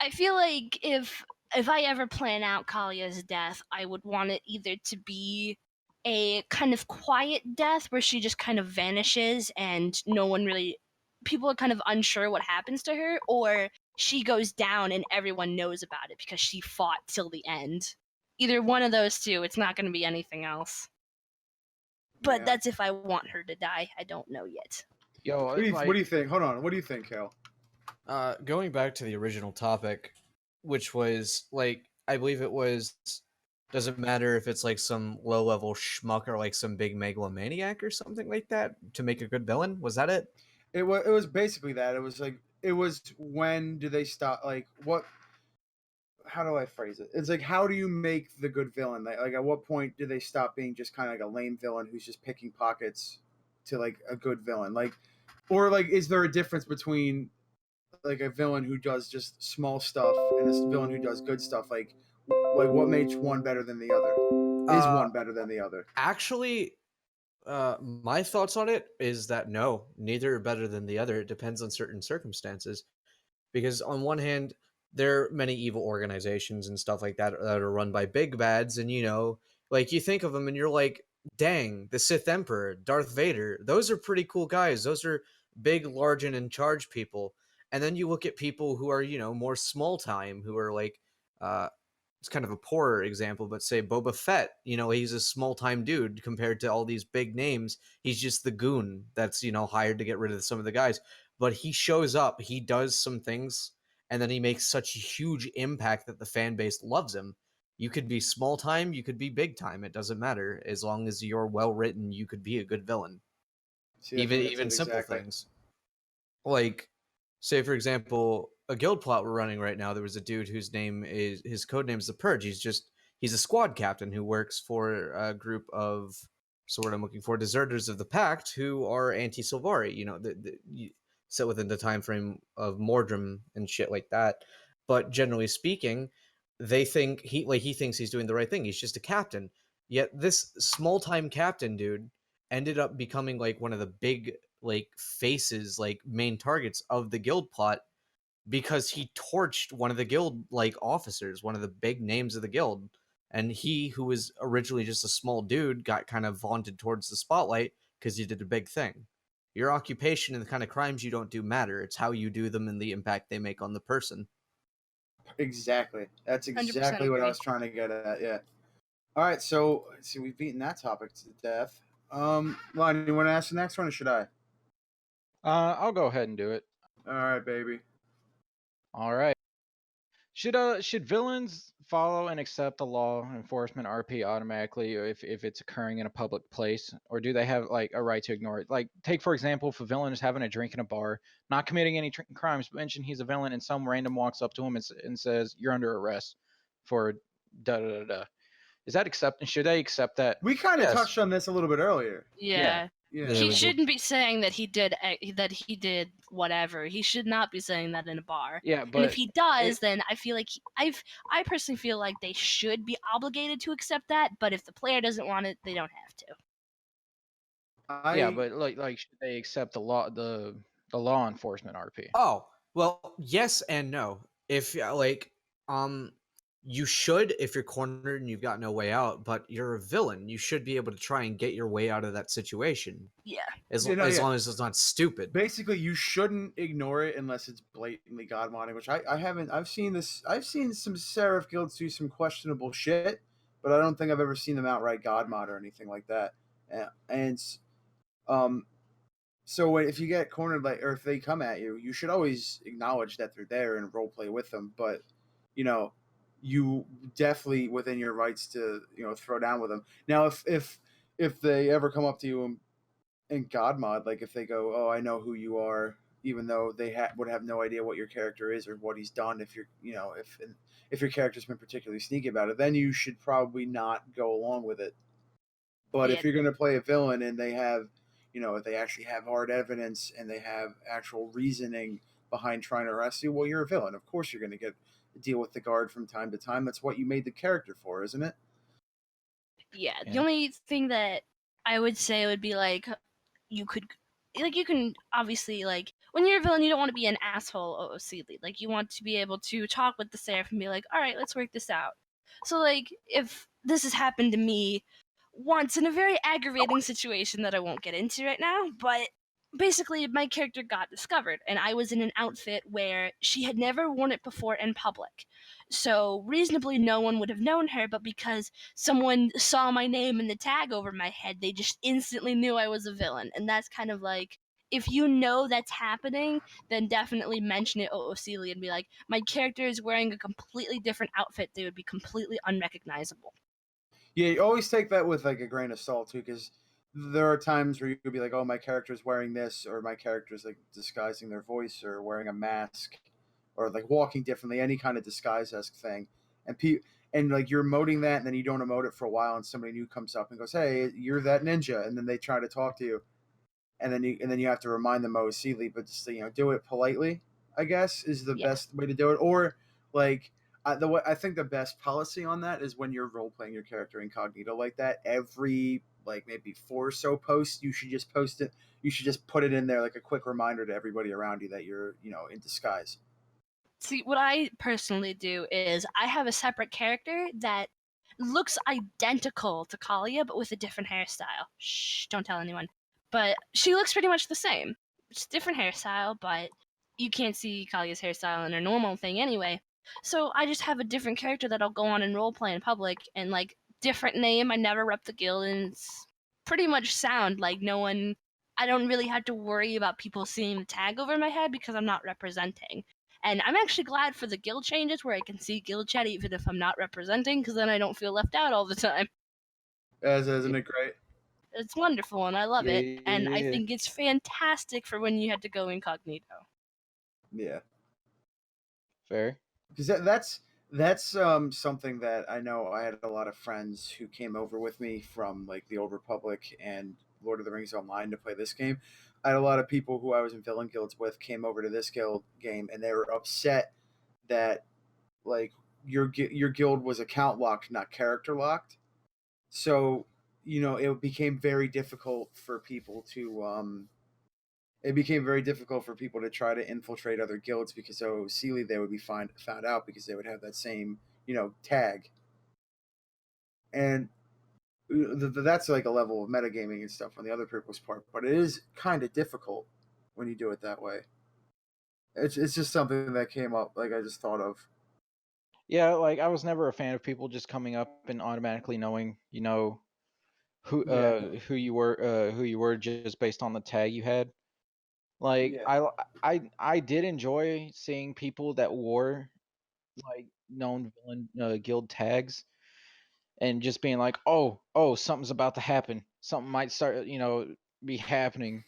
I feel like if I ever plan out Kalia's death, I would want it either to be a kind of quiet death where she just kind of vanishes and people are kind of unsure what happens to her, or she goes down and everyone knows about it because she fought till the end. Either one of those two, it's not going to be anything else. But that's if I want her to die. I don't know yet.
Yo,
what do you think? Hold on. What do you think, Kale?
Going back to the original topic, which was like, I believe it was, doesn't matter if it's like some low level schmuck or like some big megalomaniac or something like that to make a good villain. Was that it?
It was basically that. It was when do they stop? Like what? How do I phrase it? It's like, how do you make the good villain? Like at what point do they stop being just kind of like a lame villain who's just picking pockets to like a good villain? Like, or like, is there a difference between like a villain who does just small stuff and a villain who does good stuff? Like what makes one better than the other? Is one better than the other?
Actually, my thoughts on it is that no, neither are better than the other. It depends on certain circumstances. Because on one hand, there are many evil organizations and stuff like that that are run by big bads, and like you think of them and you're like, dang, the Sith Emperor, Darth Vader, those are pretty cool guys. Those are big, large, and in charge people. And then you look at people who are, more small time, who are like, it's kind of a poorer example, but say Boba Fett, he's a small time dude compared to all these big names. He's just the goon that's, hired to get rid of some of the guys. But he shows up, he does some things, and then he makes such a huge impact that the fan base loves him. You could be small time, you could be big time. It doesn't matter. As long as you're well written, you could be a good villain.
See,
even simple things. Like, say for example, a guild plot we're running right now, there was a dude whose name is, his code name is the Purge. He's a squad captain who works for a group of, so what I'm looking for, deserters of the Pact who are anti-Sylvari. Set within the time frame of Mordrum and shit like that. But generally speaking, they think he thinks he's doing the right thing. He's just a captain. Yet this small time captain dude ended up becoming like one of the big like faces, like main targets of the guild plot, because he torched one of the guild like officers, one of the big names of the guild. And he, who was originally just a small dude, got kind of vaunted towards the spotlight because he did a big thing. Your occupation and the kind of crimes you don't do matter. It's how you do them and the impact they make on the person.
Exactly. That's exactly what I was trying to get at. Yeah. All right. So, see, we've beaten that topic to death. Lon, you want to ask the next one, or should I?
I'll go ahead and do it.
All right, baby.
All right. Should villains follow and accept the law enforcement RP automatically if it's occurring in a public place, or do they have like a right to ignore it? Like, take for example, if a villain is having a drink in a bar, not committing any crimes, but mention he's a villain, and some random walks up to him and says, "You're under arrest for da da da da." Is that accepted? Should they accept that?
We kind of touched on this a little bit earlier.
Yeah.
Yeah.
He shouldn't be saying that he did whatever. He should not be saying that in a bar.
Yeah, but
and if he does, then I feel like I personally feel like they should be obligated to accept that. But if the player doesn't want it, they don't have
to. Yeah, but like should they accept the law enforcement RP?
Oh, well, yes and no. If you should, if you're cornered and you've got no way out, but you're a villain, you should be able to try and get your way out of that situation.
Yeah.
As long as it's not stupid.
Basically, you shouldn't ignore it unless it's blatantly god modding, which I haven't. I've seen some Seraph guilds do some questionable shit, but I don't think I've ever seen them outright god mod or anything like that. So if you get cornered, or if they come at you, you should always acknowledge that they're there and roleplay with them. But you definitely within your rights to throw down with them. Now, if they ever come up to you in God mod, like if they go, "Oh, I know who you are," even though they would have no idea what your character is or what he's done, if you're if your character's been particularly sneaky about it, then you should probably not go along with it. But if you're going to play a villain and they have, if they actually have hard evidence and they have actual reasoning behind trying to arrest you, well, you're a villain. Of course, you're going to deal with the guard from time to time. That's what you made the character for, isn't it?
Yeah. The only thing that I would say would be like, you can obviously, like, when you're a villain, you don't want to be an asshole OOC. Like, you want to be able to talk with the Seraph and be like, all right, let's work this out. So, like, if this has happened to me once in a very aggravating situation that I won't get into right now, but basically my character got discovered, and I was in an outfit where she had never worn it before in public. So reasonably no one would have known her, but because someone saw my name and the tag over my head, they just instantly knew I was a villain. And that's kind of like, if you know that's happening, then definitely mention it OOCly and be like, my character is wearing a completely different outfit. They would be completely unrecognizable.
Yeah, you always take that with like a grain of salt too, because there are times where you could be like, "Oh, my character's wearing this," or "My character's like disguising their voice, or wearing a mask, or like walking differently," any kind of disguise-esque thing, and and like you're emoting that, and then you don't emote it for a while, and somebody new comes up and goes, "Hey, you're that ninja," and then they try to talk to you, and then you have to remind them OCD, but just do it politely. I guess is the best way to do it, or like I think the best policy on that is when you're role playing your character incognito like that. Every like maybe 4 or so posts, you should just post it. You should just put it in there like a quick reminder to everybody around you that you're in disguise.
See, what I personally do is I have a separate character that looks identical to Kalia, but with a different hairstyle. Shh, don't tell anyone. But she looks pretty much the same. It's different hairstyle, but you can't see Kalia's hairstyle in her normal thing anyway. So I just have a different character that I'll go on and roleplay in public, and like different name. I never rep the guild, and it's pretty much sound like no one. I don't really have to worry about people seeing the tag over my head because I'm not representing. And I'm actually glad for the guild changes where I can see guild chat even if I'm not representing, because then I don't feel left out all the time.
Isn't it great?
It's wonderful, and I love it. And I think it's fantastic for when you had to go incognito.
Yeah.
Fair.
Because that's something that I know. I had a lot of friends who came over with me from like the Old Republic and Lord of the Rings Online to play this game. I had a lot of people who I was in villain guilds with came over to this guild game, and they were upset that like your guild was account locked, not character locked. So it became very difficult for people to try to infiltrate other guilds because Sealy they would be found out because they would have that same tag, and that's like a level of metagaming and stuff on the other people's part. But it is kind of difficult when you do it that way. It's just something that came up, like I just thought of.
Yeah, like I was never a fan of people just coming up and automatically knowing, who you were just based on the tag you had. Like I did enjoy seeing people that wore like known villain guild tags and just being like, oh, something's about to happen. Something might start, be happening.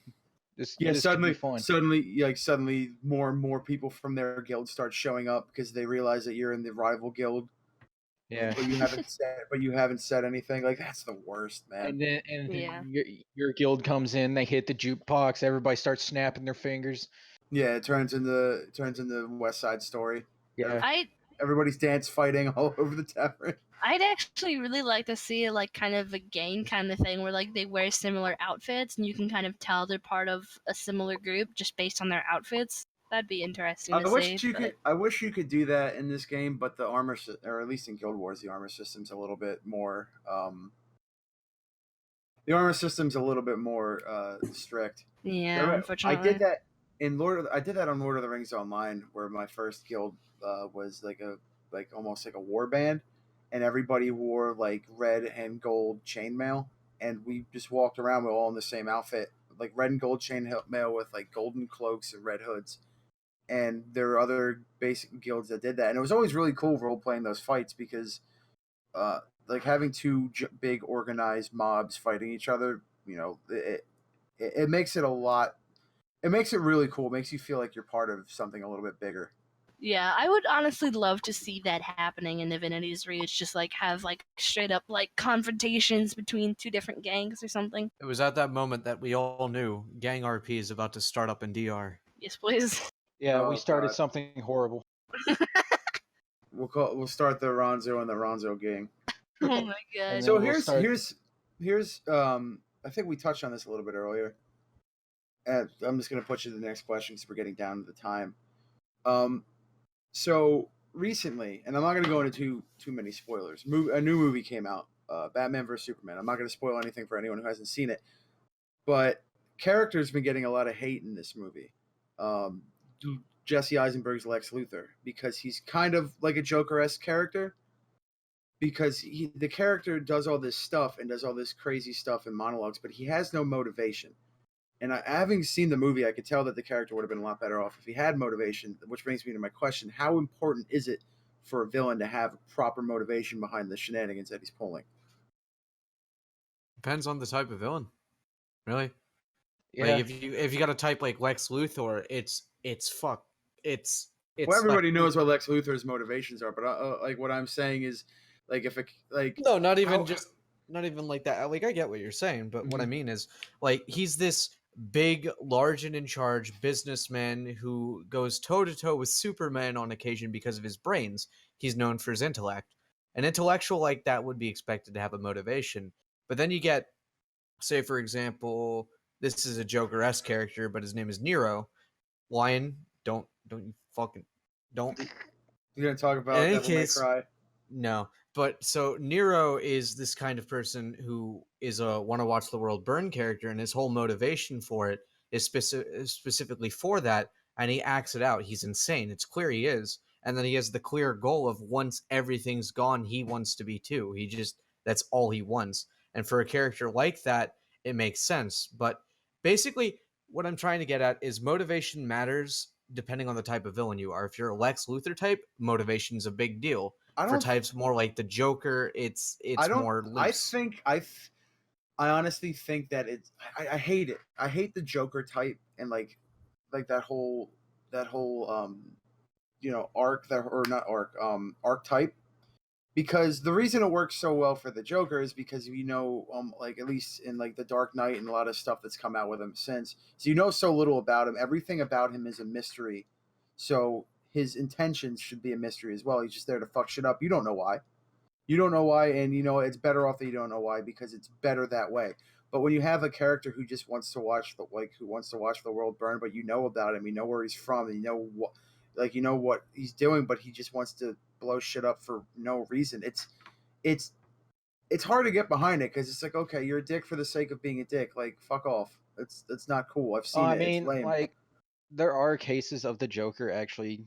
This could be fun.
Suddenly more and more people from their guild start showing up because they realize that you're in the rival guild.
Yeah.
But you haven't said anything. Like that's the worst, man.
And then your guild comes in, they hit the jukebox, everybody starts snapping their fingers.
Yeah, it turns into West Side Story.
Yeah.
Everybody's dance fighting all over the tavern.
I'd actually really like to see like kind of a gang kind of thing where like they wear similar outfits and you can kind of tell they're part of a similar group just based on their outfits. That'd be interesting to see.
I wish you could do that in this game, but the armor, or at least in Guild Wars, the armor system's a little bit more. Strict.
Yeah, unfortunately.
I did that on Lord of the Rings Online, where my first guild was almost like a war band, and everybody wore like red and gold chainmail, and we just walked around. We were all in the same outfit, like red and gold chainmail with like golden cloaks and red hoods. And there were other basic guilds that did that, and it was always really cool role playing those fights because, like having two big organized mobs fighting each other, it makes it a lot. It makes it really cool. It makes you feel like you're part of something a little bit bigger.
Yeah, I would honestly love to see that happening in Divinity's Reach. Just like have like straight up like confrontations between two different gangs or something.
It was at that moment that we all knew gang RP is about to start up in DR.
Yes, please.
Yeah, we started something horrible.
We'll start the Ronzo and the Ronzo gang.
Oh my god.
So here's I think we touched on this a little bit earlier. And I'm just gonna put you to the next question because we're getting down to the time. So recently, and I'm not gonna go into too many spoilers. A new movie came out, Batman vs Superman. I'm not gonna spoil anything for anyone who hasn't seen it. But character's been getting a lot of hate in this movie. Jesse Eisenberg's Lex Luthor, because he's kind of like a Joker-esque character, because the character does all this stuff and does all this crazy stuff in monologues, but he has no motivation. And having seen the movie, I could tell that the character would have been a lot better off if he had motivation, which brings me to my question. How important is it for a villain to have proper motivation behind the shenanigans that he's pulling?
Depends on the type of villain. Really?
Yeah.
Like if you got a type like Lex Luthor, it's
well, everybody knows what Lex Luthor's motivations are, but like what I'm saying is, like if it like
no, not even like that. Like I get what you're saying, but what I
Mhm.
mean is like he's this big, large and in charge businessman who goes toe to toe with Superman on occasion because of his brains. He's known for his intellect. An intellectual like that would be expected to have a motivation. But then you get, say for example, this is a Joker-esque character, but his name is Nero. Lion, don't you fucking don't.
You're gonna talk
In
about
any
Devil May
case,
Cry.
no. But so Nero is this kind of person who is a want to watch the world burn character, and his whole motivation for it is specifically for that, and he acts it out. He's insane. It's clear he is. And then he has the clear goal of once everything's gone, he wants to be too. That's all he wants. And for a character like that, it makes sense. But basically, what I'm trying to get at is motivation matters depending on the type of villain you are. If you're a Lex Luthor type, motivation's a big deal. For types more like the Joker, it's more loose.
I honestly think that I hate it. I hate the Joker type and like that whole arc that or not arc archetype, because the reason it works so well for the Joker is because like at least in like the Dark Knight and a lot of stuff that's come out with him since, so you know so little about him. Everything about him is a mystery, so his intentions should be a mystery as well. He's just there to fuck shit up. You don't know why. And it's better off that you don't know why, because it's better that way. But when you have a character who just wants to watch the world burn, but you know about him, you know where he's from, and you know what he's doing, but he just wants to blow shit up for no reason. It's hard to get behind it, because it's like, okay, you're a dick for the sake of being a dick. Like, fuck off. It's not cool. I've seen
I
it. It's
mean,
lame.
like, there are cases of the Joker actually,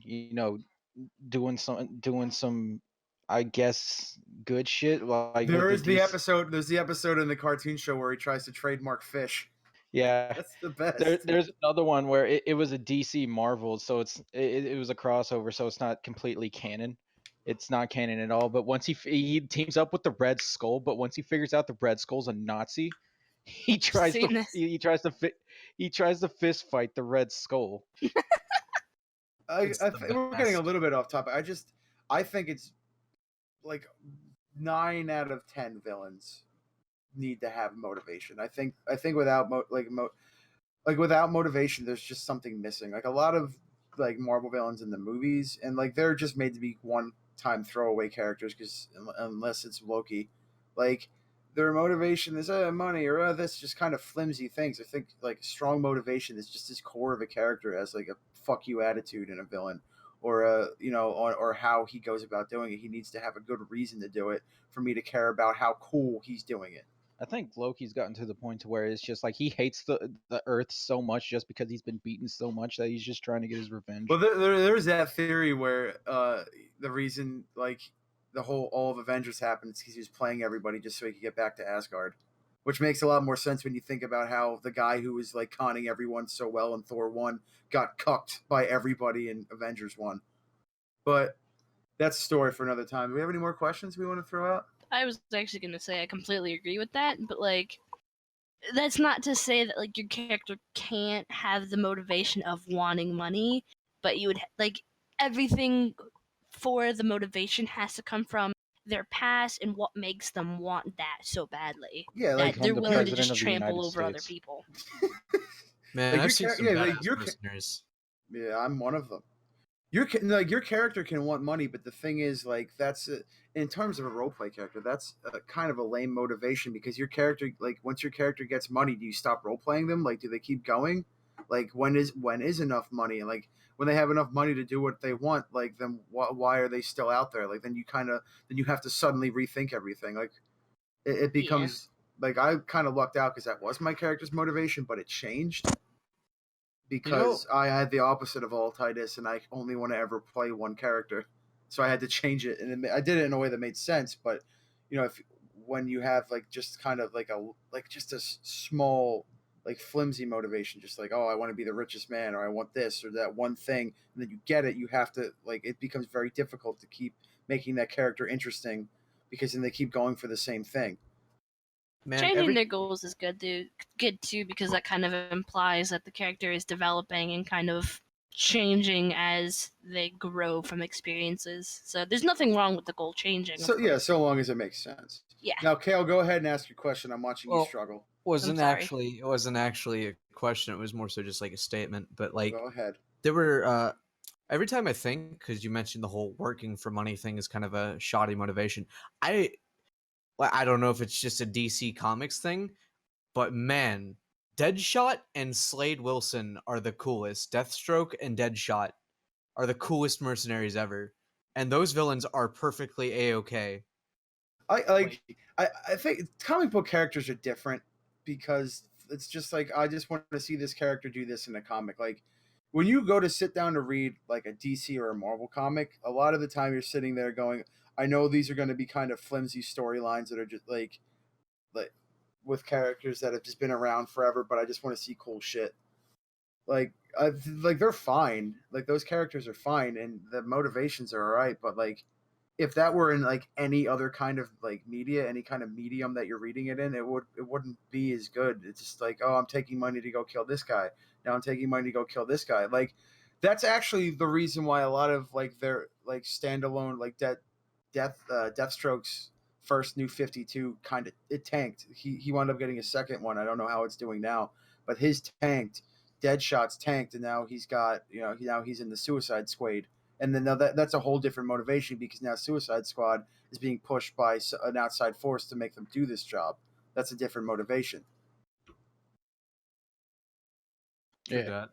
doing some, I guess, good shit. Like
There's the episode in the cartoon show where he tries to trademark fish.
Yeah,
That's the best.
there's another one where it was a DC Marvel, so it was a crossover, so it's not completely canon. It's not canon at all. But once he teams up with the Red Skull, but once he figures out the Red Skull's a Nazi, he tries to fist fight the Red Skull.
We're getting a little bit off topic. I think it's like 9 out of 10 villains need to have motivation. I think without without motivation, there's just something missing. Like a lot of like Marvel villains in the movies, and like they're just made to be one-time throwaway characters, because unless it's Loki, like their motivation is money or this just kind of flimsy things. I think like strong motivation is just as core of a character as like a fuck you attitude in a villain, or or how he goes about doing it. He needs to have a good reason to do it for me to care about how cool he's doing it.
I think Loki's gotten to the point to where it's just like he hates the Earth so much just because he's been beaten so much that he's just trying to get his revenge.
Well, there's that theory where the reason like all of Avengers happened is because he was playing everybody just so he could get back to Asgard, which makes a lot more sense when you think about how the guy who was like conning everyone so well in Thor 1 got cucked by everybody in Avengers 1. But that's a story for another time. Do we have any more questions we want to throw out?
I was actually going to say I completely agree with that, but like that's not to say that like your character can't have the motivation of wanting money, but you would like everything for the motivation has to come from their past and what makes them want that so badly.
Yeah,
that
like
they're
the
willing to
president
just
of the
trample
United
over other
States.
people.
Man,
Like,
I've seen some badass listeners.
Yeah, I'm one of them. Your character can want money, but the thing is, like, that's in terms of a roleplay character, that's kind of a lame motivation, because your character, like, once your character gets money, do you stop roleplaying them? Like, do they keep going? Like, when is enough money? And like, when they have enough money to do what they want, like, then why are they still out there? Like, then you have to suddenly rethink everything. Like, it becomes like I kind of lucked out because that was my character's motivation, but it changed because I had the opposite of all Titus, and I only want to ever play one character, so I had to change it, and I did it in a way that made sense. But if when you have like just kind of like just a small like flimsy motivation, just like, oh, I want to be the richest man, or I want this or that one thing, and then you get it, you have to like, it becomes very difficult to keep making that character interesting because then they keep going for the same thing.
Man, changing their goals is good too, because that kind of implies that the character is developing and kind of changing as they grow from experiences. So there's nothing wrong with the goal changing.
So yeah, so long as it makes sense.
Yeah.
Now, Kale, go ahead and ask your question. I'm watching you struggle.
It wasn't actually a question. It was more so just like a statement. But like,
go ahead.
There were every time I think, because you mentioned the whole working for money thing is kind of a shoddy motivation. I don't know if it's just a DC Comics thing, but man, Deadshot and Slade Wilson are the coolest. Deathstroke and Deadshot are the coolest mercenaries ever, and those villains are perfectly A-okay.
I think comic book characters are different because it's just like, I just want to see this character do this in a comic. Like when you go to sit down to read like a DC or a Marvel comic, a lot of the time you're sitting there going, I know these are going to be kind of flimsy storylines that are just like with characters that have just been around forever, but I just want to see cool shit. Like they're fine. Like those characters are fine and the motivations are all right, but like if that were in like any other kind of like media, any kind of medium that you're reading it in, it wouldn't be as good. It's just like, oh, I'm taking money to go kill this guy. Now I'm taking money to go kill this guy. Like that's actually the reason why a lot of like their like standalone like Deathstroke's first New 52 kind of it tanked. He wound up getting a second one. I don't know how it's doing now, but his tanked. Deadshot's tanked, and now he's got now he's in the Suicide Squad. And then now that's a whole different motivation because now Suicide Squad is being pushed by an outside force to make them do this job. That's a different motivation.
Yeah.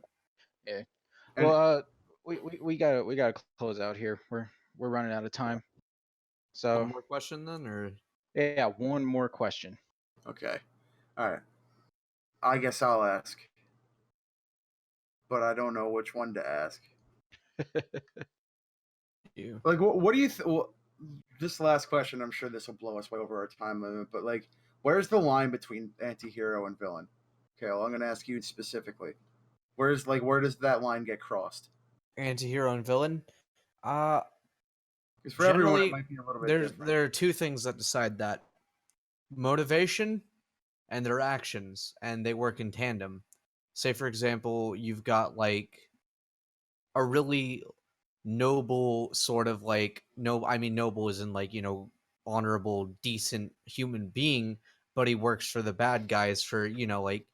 Well, we gotta close out here. We're running out of time. So
one more question then, or
yeah, one more question.
Okay, all right. I guess I'll ask, but I don't know which one to ask.
You
like what do you this last question, I'm sure this will blow us way over our time limit, but like where's the line between anti-hero and villain? Okay, well, I'm going to ask you specifically. Where does that line get crossed?
Anti-hero and villain?
Because for everyone it might be a little bit different.
There are two things that decide that. Motivation and their actions, and they work in tandem. Say, for example, you've got like a really noble sort of like noble isn't like honorable, decent human being, but he works for the bad guys for like,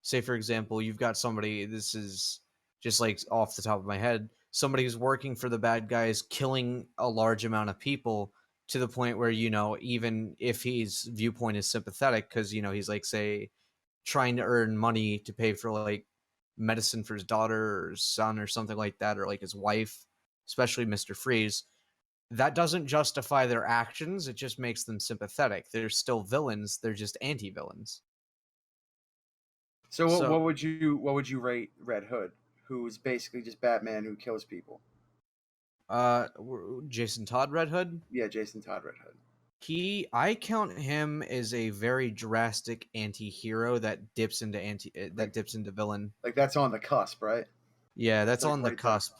say for example, you've got somebody, this is just like off the top of my head, somebody who's working for the bad guys, killing a large amount of people to the point where even if his viewpoint is sympathetic because he's like, say, trying to earn money to pay for like medicine for his daughter or son or something like that, or like his wife, especially Mr. Freeze, that doesn't justify their actions. It just makes them sympathetic. They're still villains. They're just anti-villains.
So what would you rate Red Hood, who's basically just Batman who kills people?
Jason Todd Red Hood?
Yeah, Jason Todd Red Hood.
I count him as a very drastic anti-hero that dips into villain.
Like that's on the cusp, right?
Yeah, that's like on the cusp.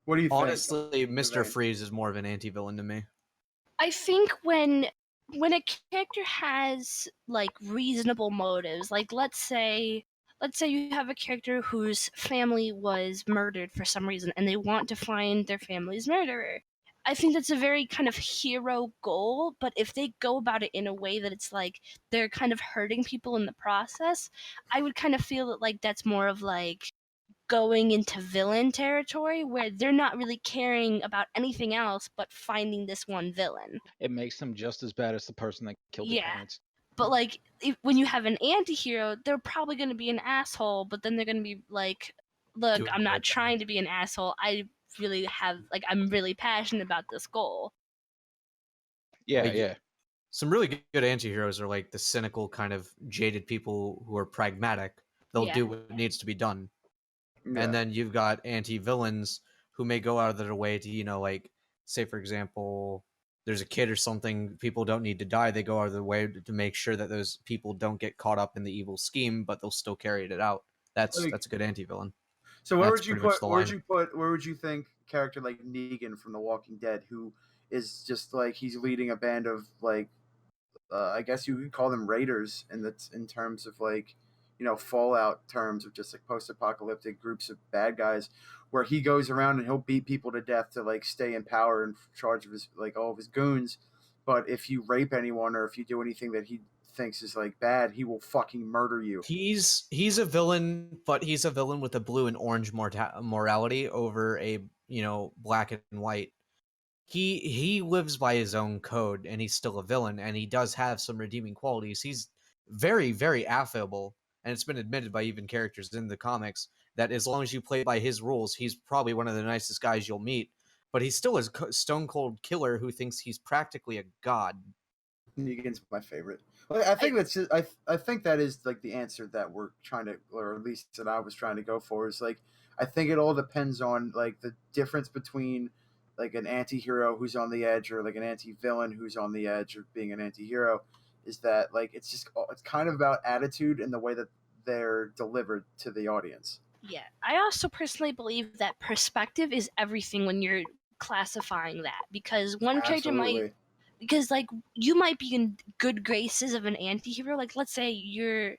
What do you think?
Honestly, Mr. Freeze is more of an anti-villain to me.
I think when a character has like reasonable motives, like let's say you have a character whose family was murdered for some reason and they want to find their family's murderer. I think that's a very kind of hero goal, but if they go about it in a way that it's like they're kind of hurting people in the process, I would kind of feel that like that's more of like going into villain territory where they're not really caring about anything else but finding this one villain.
It makes them just as bad as the person that killed their parents.
But like when you have an anti-hero, they're probably going to be an asshole, but then they're going to be like, look, I'm not trying to be an asshole. I'm really passionate about this goal.
Yeah.
some really good anti-heroes are like the cynical kind of jaded people who are pragmatic. They'll do what needs to be done. Yeah. And then you've got anti-villains who may go out of their way to, like, say, for example, there's a kid or something, people don't need to die. They go out of their way to make sure that those people don't get caught up in the evil scheme, but they'll still carry it out. That's a good anti-villain.
So where would you think character like Negan from The Walking Dead, who is just like he's leading a band of like I guess you could call them raiders in terms of like Fallout terms of just like post-apocalyptic groups of bad guys, where he goes around and he'll beat people to death to like stay in power and charge of his like all of his goons, but if you rape anyone or if you do anything that he thinks is like bad, he will fucking murder you.
He's a villain, but he's a villain with a blue and orange morality over a black and white. He lives by his own code, and he's still a villain, and he does have some redeeming qualities. He's very, very affable, and it's been admitted by even characters in the comics that as long as you play by his rules, he's probably one of the nicest guys you'll meet. But he's still a stone cold killer who thinks he's practically a god.
Negan's my favorite. I think that's just, I think that is like the answer that we're trying to, or at least that I was trying to go for, is like I think it all depends on like the difference between like an anti-hero who's on the edge or like an anti-villain who's on the edge of being an anti-hero, is that like it's kind of about attitude and the way that they're delivered to the audience.
Yeah, I also personally believe that perspective is everything when you're classifying that, because one character might, because like you might be in good graces of an anti-hero, like let's say you're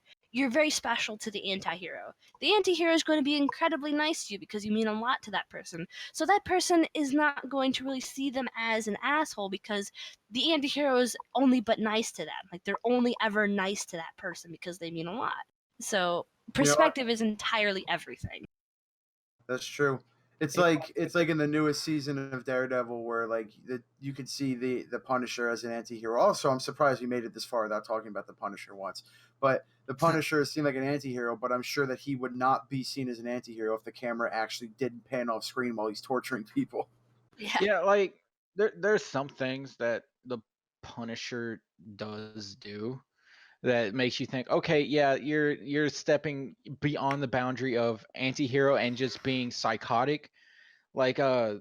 very special to the anti-hero. The anti-hero is going to be incredibly nice to you because you mean a lot to that person. So that person is not going to really see them as an asshole because the anti-hero is only but nice to them. Like they're only ever nice to that person because they mean a lot. So perspective is entirely everything.
That's true. It's like in the newest season of Daredevil where like you could see the Punisher as an anti-hero. Also, I'm surprised we made it this far without talking about the Punisher once. But the Punisher seemed like an anti-hero, but I'm sure that he would not be seen as an anti-hero if the camera actually didn't pan off screen while he's torturing people.
Yeah, like there's some things that the Punisher does do that makes you think, okay, yeah, you're stepping beyond the boundary of anti-hero and just being psychotic. Like I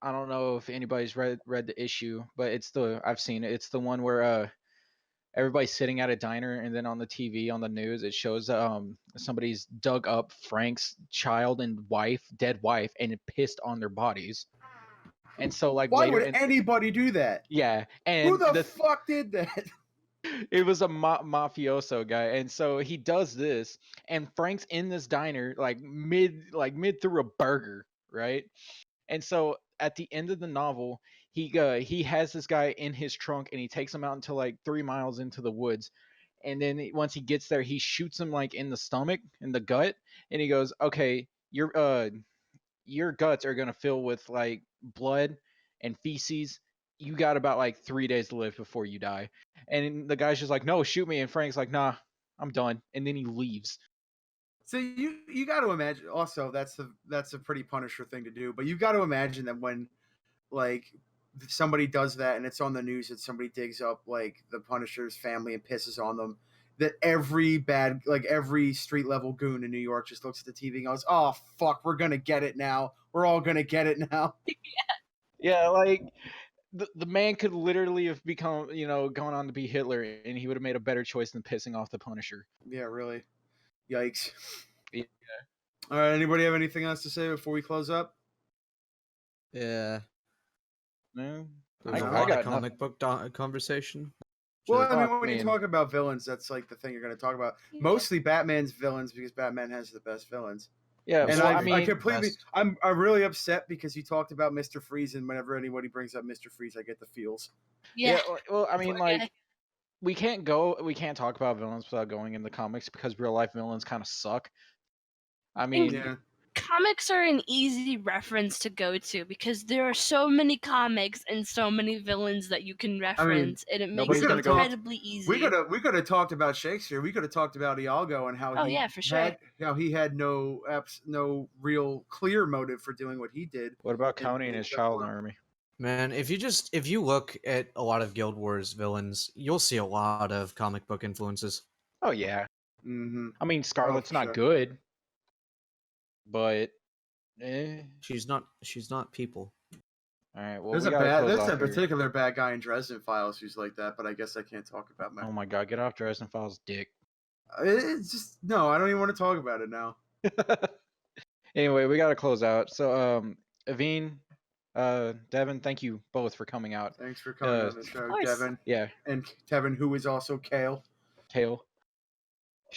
don't know if anybody's read the issue, but I've seen it. It's the one where everybody's sitting at a diner and then on the TV on the news it shows somebody's dug up Frank's child and dead wife, and it pissed on their bodies. And so like
why would anybody do that?
Yeah, and
who the fuck did that?
It was a mafioso guy, and so he does this, and Frank's in this diner like mid through a burger, right? And so at the end of the novel, he has this guy in his trunk, and he takes him out into like 3 miles into the woods, and then once he gets there, he shoots him like in the stomach, in the gut, and he goes, "Okay, your guts are gonna fill with like blood and feces. You got about like 3 days to live before you die." And the guy's just like, "No, shoot me." And Frank's like, "Nah, I'm done." And then he leaves.
So you got to imagine. Also, that's a pretty Punisher thing to do. But you got to imagine that when like somebody does that and it's on the news that somebody digs up like the Punisher's family and pisses on them, that every street level goon in New York just looks at the TV and goes, "Oh fuck, we're gonna get it now. We're all gonna get it now."
Yeah, like the man could literally have become, gone on to be Hitler, and he would have made a better choice than pissing off the Punisher.
Yeah, really. Yikes.
Yeah.
All right, anybody have anything else to say before we close up?
Yeah.
No.
I got a comic book conversation.
Well, I mean, when you talk about villains, that's like the thing you're going to talk about. Mostly Batman's villains, because Batman has the best villains.
Yeah,
and I'm really upset because you talked about Mr. Freeze, and whenever anybody brings up Mr. Freeze, I get the feels.
Yeah.
Well, I mean, like, we can't talk about villains without going in the comics because real life villains kind of suck. I mean,
comics are an easy reference to go to because there are so many comics and so many villains that you can reference, and it makes it incredibly easy.
We could have talked about Shakespeare. We could have talked about Iago and how he had no real clear motive for doing what he did.
What about County and his child army?
Man, if you look at a lot of Guild Wars villains, you'll see a lot of comic book influences.
Oh yeah.
Mm-hmm.
I mean, Scarlet's
for
not
sure.
good, but
She's not people.
All right. Well,
There's
we gotta close
there's
off
a
here.
particular bad guy in Dresden Files who's like that, but I guess I can't talk about
Oh my god, get off Dresden Files, dick.
It's just no, I don't even want to talk about it now.
Anyway, we gotta close out. So, Aveen, Devin, thank you both for coming out.
Thanks for coming on the show, Devin.
Yeah.
And Kevin, who is also Kale.
Kale.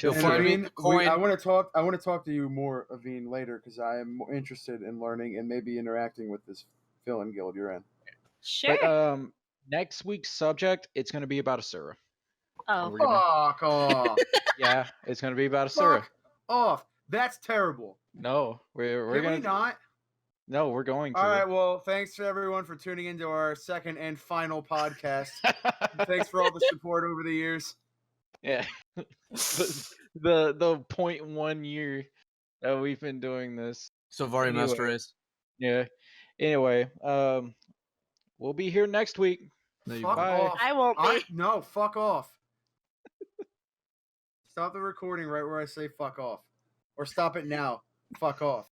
You'll
And
find me
Aveen, I want to talk to you more, Aveen, later because I am more interested in learning and maybe interacting with this villain guild you're in.
Sure.
But next week's subject, it's gonna be about Asura.
Oh.
Fuck off.
Yeah, it's gonna be about Asura.
Fuck off. That's terrible.
No, we're
Can
gonna
we not?
No, we're going to.
All right. Well, thanks to everyone for tuning into our second and final podcast. Thanks for all the support over the years.
Yeah. the 0.1 year that we've been doing this.
So Vari
Anyway.
Master Race.
Yeah. Anyway, we'll be here next week.
Fuck
Bye.
off.
I won't be.
No, fuck off. Stop the recording right where I say fuck off. Or stop it now. Fuck off.